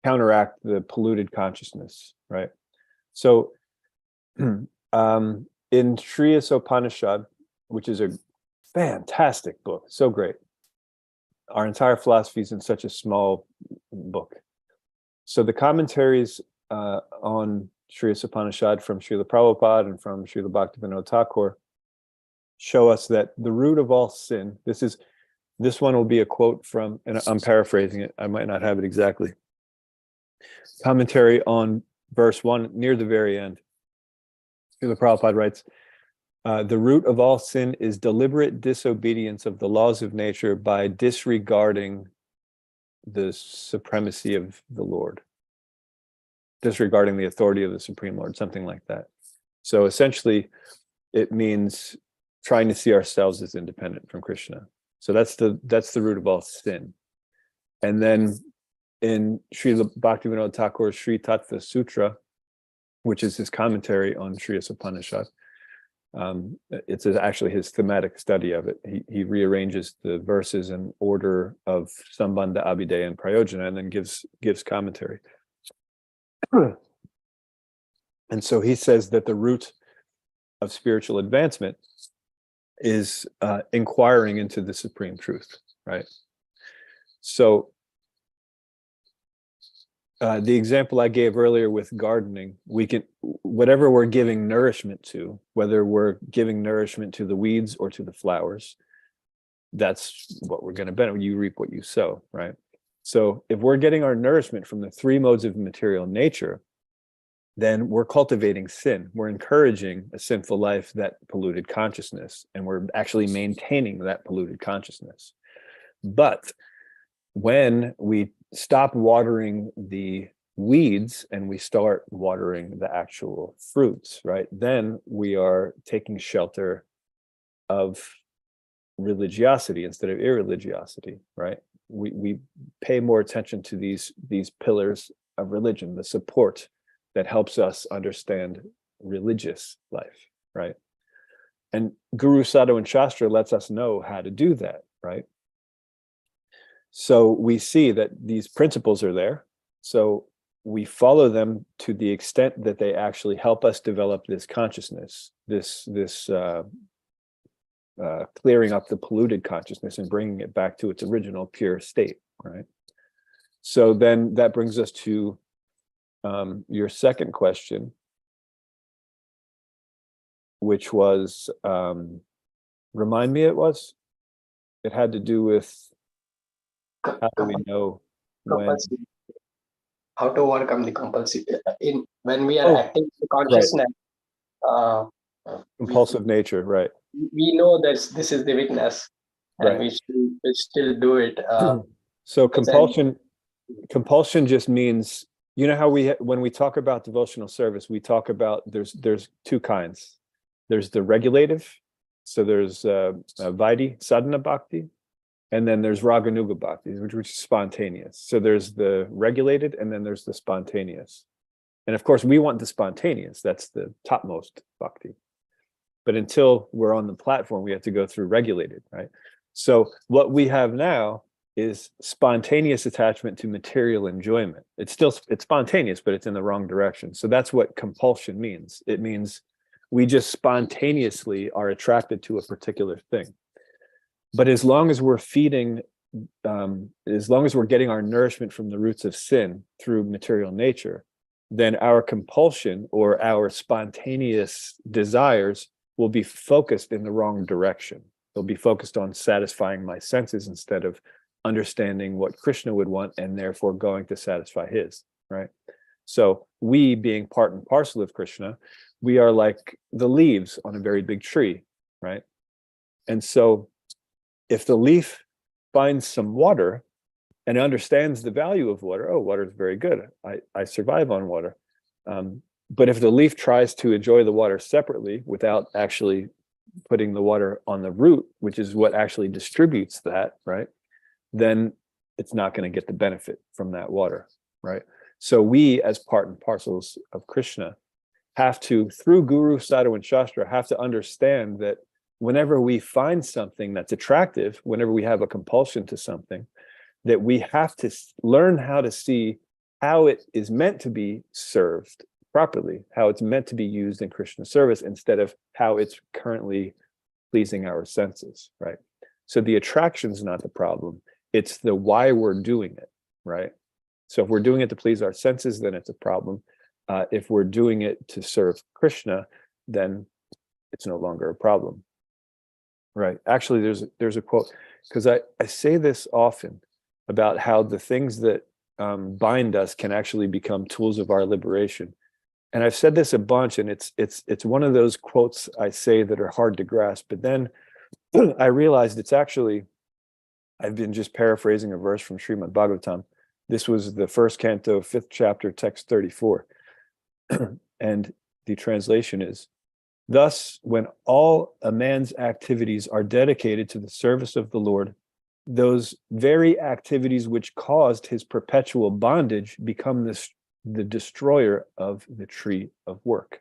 [SPEAKER 1] counteract the polluted consciousness, right? So in Shriyas Upanishad, which is a fantastic book, so great. Our entire philosophy is in such a small book. So the commentaries on Shriyas Upanishad from Srila Prabhupada and from Srila Bhaktivinoda Thakur show us that the root of all sin, this one will be a quote from, and I'm paraphrasing it, I might not have it exactly. Commentary on verse 1 near the very end. Srila Prabhupada writes, the root of all sin is deliberate disobedience of the laws of nature by disregarding the supremacy of the Lord, disregarding the authority of the Supreme Lord, something like that. So essentially, it means trying to see ourselves as independent from Krishna. So that's the root of all sin. And then in Srila Bhaktivinoda Thakur's Sri Tattva Sutra, which is his commentary on Shriyas Upanishad, it's actually his thematic study of it. He rearranges the verses in order of Sambandha, Abhideya, and Prayojana, and then gives commentary. And so he says that the root of spiritual advancement is inquiring into the supreme truth, right? So the example I gave earlier with gardening, we can, whatever we're giving nourishment to, whether we're giving nourishment to the weeds or to the flowers, that's what we're going to benefit. You reap what you sow, right? So if we're getting our nourishment from the three modes of material nature, then we're cultivating sin. We're encouraging a sinful life, that polluted consciousness, and we're actually maintaining that polluted consciousness. But when we stop watering the weeds and we start watering the actual fruits, right, then we are taking shelter of religiosity instead of irreligiosity, right? We pay more attention to these pillars of religion, the support that helps us understand religious life, right? And Guru, Sadhu, and Shastra lets us know how to do that, right? So we see that these principles are there. So we follow them to the extent that they actually help us develop this consciousness, this clearing up the polluted consciousness and bringing it back to its original pure state, right? So then that brings us to your second question, which was, remind me, it had to do with how do we know when?
[SPEAKER 7] How to overcome the compulsive when we are acting in consciousness,
[SPEAKER 1] right. Compulsive nature, right?
[SPEAKER 7] We know that this is the weakness, and
[SPEAKER 1] right.
[SPEAKER 7] we still do it.
[SPEAKER 1] So compulsion just means, you know how when we talk about devotional service, we talk about there's two kinds. There's the regulative, so there's Vaidhi sadhana bhakti, and then there's Raganuga bhakti, which is spontaneous. So there's the regulated, and then there's the spontaneous. And of course, we want the spontaneous. That's the topmost bhakti. But until we're on the platform, we have to go through regulated, right? So what we have now is spontaneous attachment to material enjoyment. It's spontaneous, but it's in the wrong direction. So that's what compulsion means. It means we just spontaneously are attracted to a particular thing. But as long as we're feeding, as long as we're getting our nourishment from the roots of sin through material nature, then our compulsion or our spontaneous desires will be focused in the wrong direction. They'll be focused on satisfying my senses instead of understanding what Krishna would want and therefore going to satisfy his, right? So we, being part and parcel of Krishna, we are like the leaves on a very big tree, right? And so if the leaf finds some water and understands the value of water, oh, water is very good, I survive on water. But if the leaf tries to enjoy the water separately without actually putting the water on the root, which is what actually distributes that, right, then it's not going to get the benefit from that water, right? So we, as part and parcels of Krishna, have to, through Guru, Sadhu, and Shastra, have to understand that whenever we find something that's attractive, whenever we have a compulsion to something, that we have to learn how to see how it is meant to be served properly, how it's meant to be used in Krishna service instead of how it's currently pleasing our senses, right? So the attraction's not the problem. It's the why we're doing it, right? So if we're doing it to please our senses, then it's a problem. If we're doing it to serve Krishna, then it's no longer a problem, right? Actually, there's a quote, because I say this often about how the things that bind us can actually become tools of our liberation. And I've said this a bunch, and it's one of those quotes I say that are hard to grasp. But then I realized it's actually, I've been just paraphrasing a verse from Srimad Bhagavatam. This was the first canto, 5th chapter, text 34. And the translation is, thus, when all a man's activities are dedicated to the service of the Lord, those very activities which caused his perpetual bondage become the destroyer of the tree of work.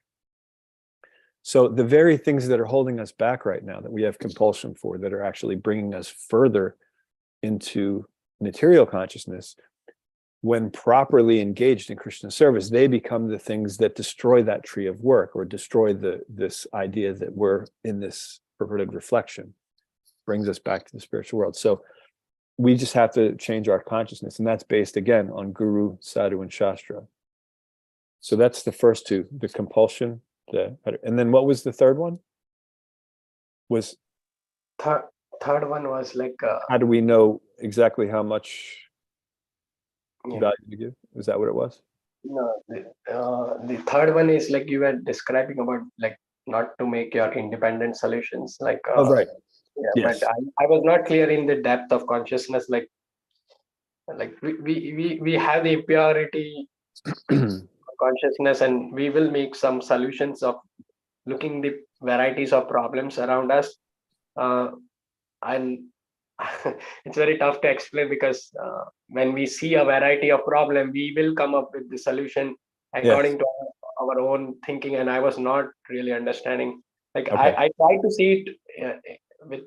[SPEAKER 1] So the very things that are holding us back right now, that we have compulsion for, that are actually bringing us further into material consciousness, when properly engaged in Krishna service, they become the things that destroy that tree of work, or destroy this idea that we're in this perverted reflection, brings us back to the spiritual world. So we just have to change our consciousness, and that's based again on Guru, Sadhu, and Shastra. So that's the first two, the compulsion, and then what was the third one? Was
[SPEAKER 7] third one was like
[SPEAKER 1] how do we know exactly how much
[SPEAKER 7] Yeah.
[SPEAKER 1] value to give? Is that what it was?
[SPEAKER 7] No, the third one is like you were describing about like not to make your independent solutions. Like,
[SPEAKER 1] Oh, right.
[SPEAKER 7] yeah,
[SPEAKER 1] Yes.
[SPEAKER 7] but I was not clear in the depth of consciousness. Like we have the impurity consciousness, and we will make some solutions of looking the varieties of problems around us. And it's very tough to explain because when we see a variety of problem, we will come up with the solution according to our own thinking. And I was not really understanding. Like
[SPEAKER 1] Okay.
[SPEAKER 7] I try to see it with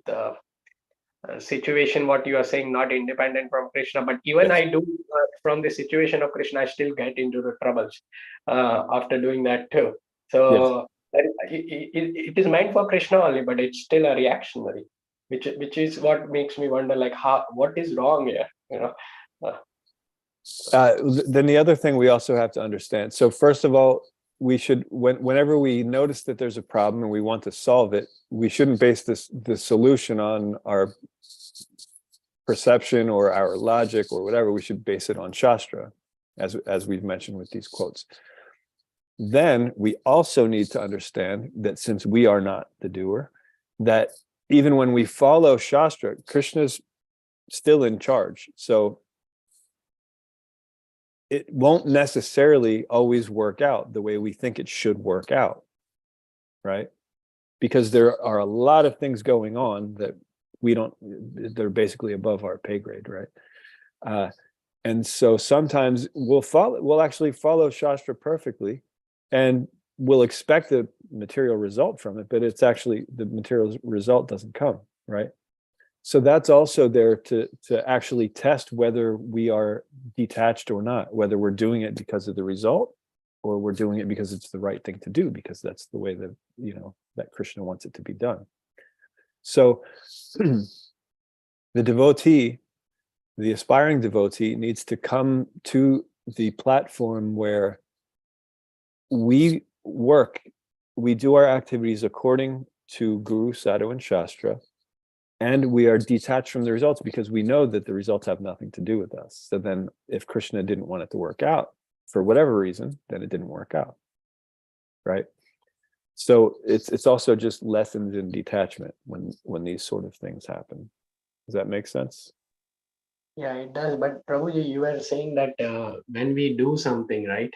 [SPEAKER 7] situation what you are saying, not independent from Krishna, but even
[SPEAKER 1] Yes.
[SPEAKER 7] I do from the situation of Krishna, I still get into the troubles after doing that too. So it is meant for Krishna only, but it's still a reactionary, which is what makes me wonder, like what is wrong here, you know.
[SPEAKER 1] Then the other thing we also have to understand. So first of all, we should, whenever we notice that there's a problem and we want to solve it, we shouldn't base the solution on our perception or our logic or whatever. We should base it on Shastra, as we've mentioned with these quotes. Then we also need to understand that since we are not the doer, that even when we follow Shastra, Krishna's still in charge. So it won't necessarily always work out the way we think it should work out, right? Because there are a lot of things going on that they're basically above our pay grade, right? And so sometimes we'll actually follow Shastra perfectly and we'll expect the material result from it, but it's actually the material result doesn't come, right? So that's also there to actually test whether we are detached or not, whether we're doing it because of the result or we're doing it because it's the right thing to do, because that's the way that, that Krishna wants it to be done. So the devotee, the aspiring devotee, needs to come to the platform where we do our activities according to Guru, Sadhu, and Shastra, and we are detached from the results because we know that the results have nothing to do with us. So then if Krishna didn't want it to work out for whatever reason, then it didn't work out, right? So it's also just lessons in detachment when these sort of things happen. Does that make sense?
[SPEAKER 7] Yeah, it does. But Prabhuji, you were saying that when we do something, right,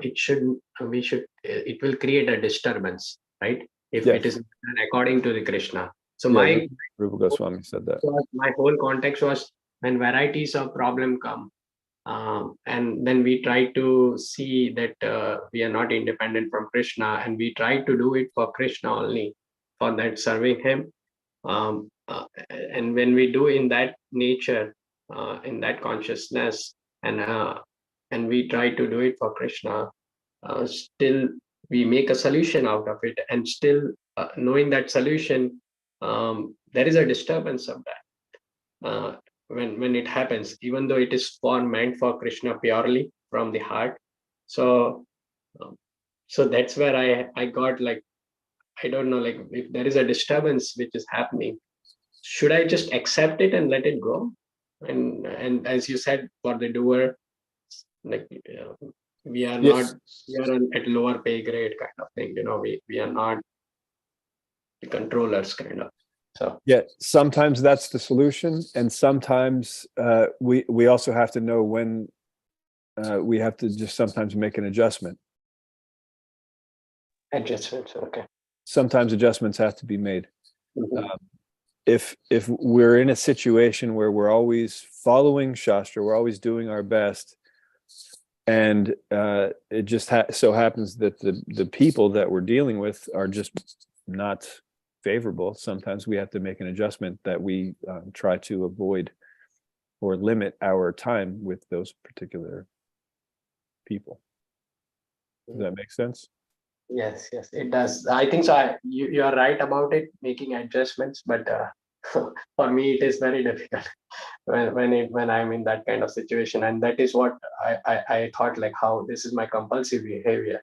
[SPEAKER 7] it will create a disturbance, right? If it is done according to the Krishna. So my
[SPEAKER 1] Rupa Goswami said that.
[SPEAKER 7] My whole context was when varieties of problem come, and then we try to see that we are not independent from Krishna, and we try to do it for Krishna only, for that serving him. And when we do in that nature, in that consciousness, and we try to do it for Krishna, still we make a solution out of it, and still knowing that solution, there is a disturbance of that when it happens, even though it is meant for Krishna purely from the heart. So that's where I got like, I don't know, like if there is a disturbance which is happening, should I just accept it and let it go? And as you said, for the doer, like we are not, we are at lower pay grade kind of thing, we are not the controllers kind of. So
[SPEAKER 1] sometimes that's the solution, and sometimes we also have to know when we have to just sometimes make an adjustment.
[SPEAKER 7] Adjustments, okay.
[SPEAKER 1] Sometimes adjustments have to be made. If we're in a situation where we're always following Shastra, we're always doing our best, and it just so happens that the people that we're dealing with are just not favorable, sometimes we have to make an adjustment that we try to avoid or limit our time with those particular people. Does that make sense?
[SPEAKER 7] Yes, it does. I think so. You are right about it, making adjustments, but for me it is very difficult when I'm in that kind of situation, and that is what I thought, like how this is my compulsive behavior,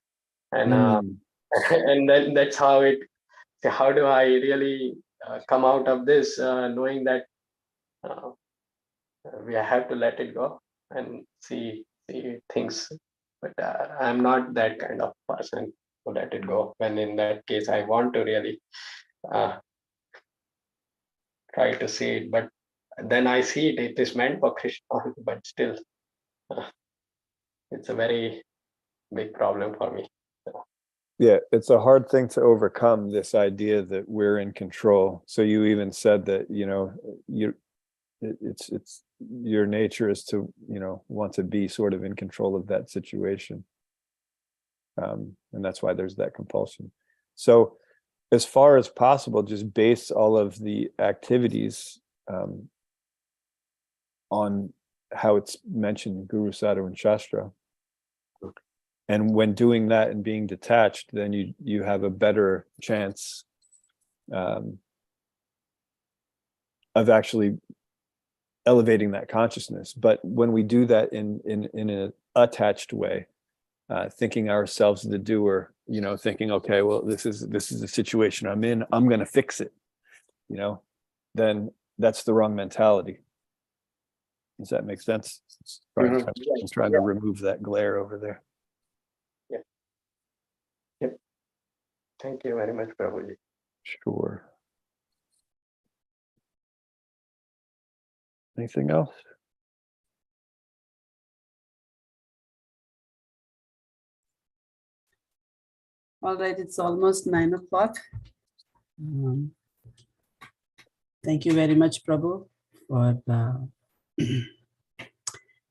[SPEAKER 7] and and then that's how it. How do I really come out of this, knowing that we have to let it go? and see things. But I'm not that kind of person to let it go. When in that case, I want to really try to see it, but then I see it. It is meant for Krishna, but still, it's a very big problem for me. So.
[SPEAKER 1] Yeah, it's a hard thing to overcome, this idea that we're in control. So you even said that, it's your nature is to, want to be sort of in control of that situation. And that's why there's that compulsion. So as far as possible, just base all of the activities on how it's mentioned in Guru, Sadhu, and Shastra. And when doing that and being detached, then you have a better chance of actually elevating that consciousness. But when we do that in an attached way, thinking ourselves the doer, thinking, okay, well, this is the situation I'm in, I'm going to fix it, then that's the wrong mentality. Does that make sense? I'm trying to remove that glare over there.
[SPEAKER 7] Thank you very much, Prabhuji.
[SPEAKER 1] Sure. Anything else?
[SPEAKER 5] All right, it's almost 9 o'clock. Thank you very much, Prabhu, for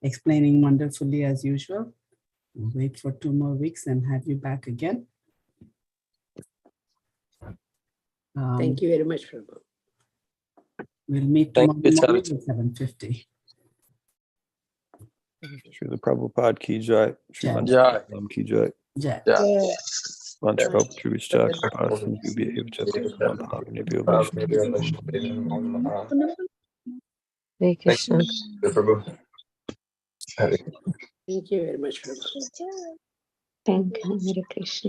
[SPEAKER 5] explaining wonderfully as usual. We'll wait for 2 more weeks and have you back again.
[SPEAKER 8] Thank you very much, Prabhu.
[SPEAKER 5] We'll meet tomorrow morning at 7:50.
[SPEAKER 1] Srila Prabhupada ki jai. Sri
[SPEAKER 5] Jai.
[SPEAKER 1] ki jai.
[SPEAKER 5] Jai.
[SPEAKER 1] Vanchakal Trivishchak Parasam Yubhyev Chaturma Bhavanebhyo
[SPEAKER 8] Hare Krishna. Thank you very much, Prabhu. Thank you, Hare Krishna.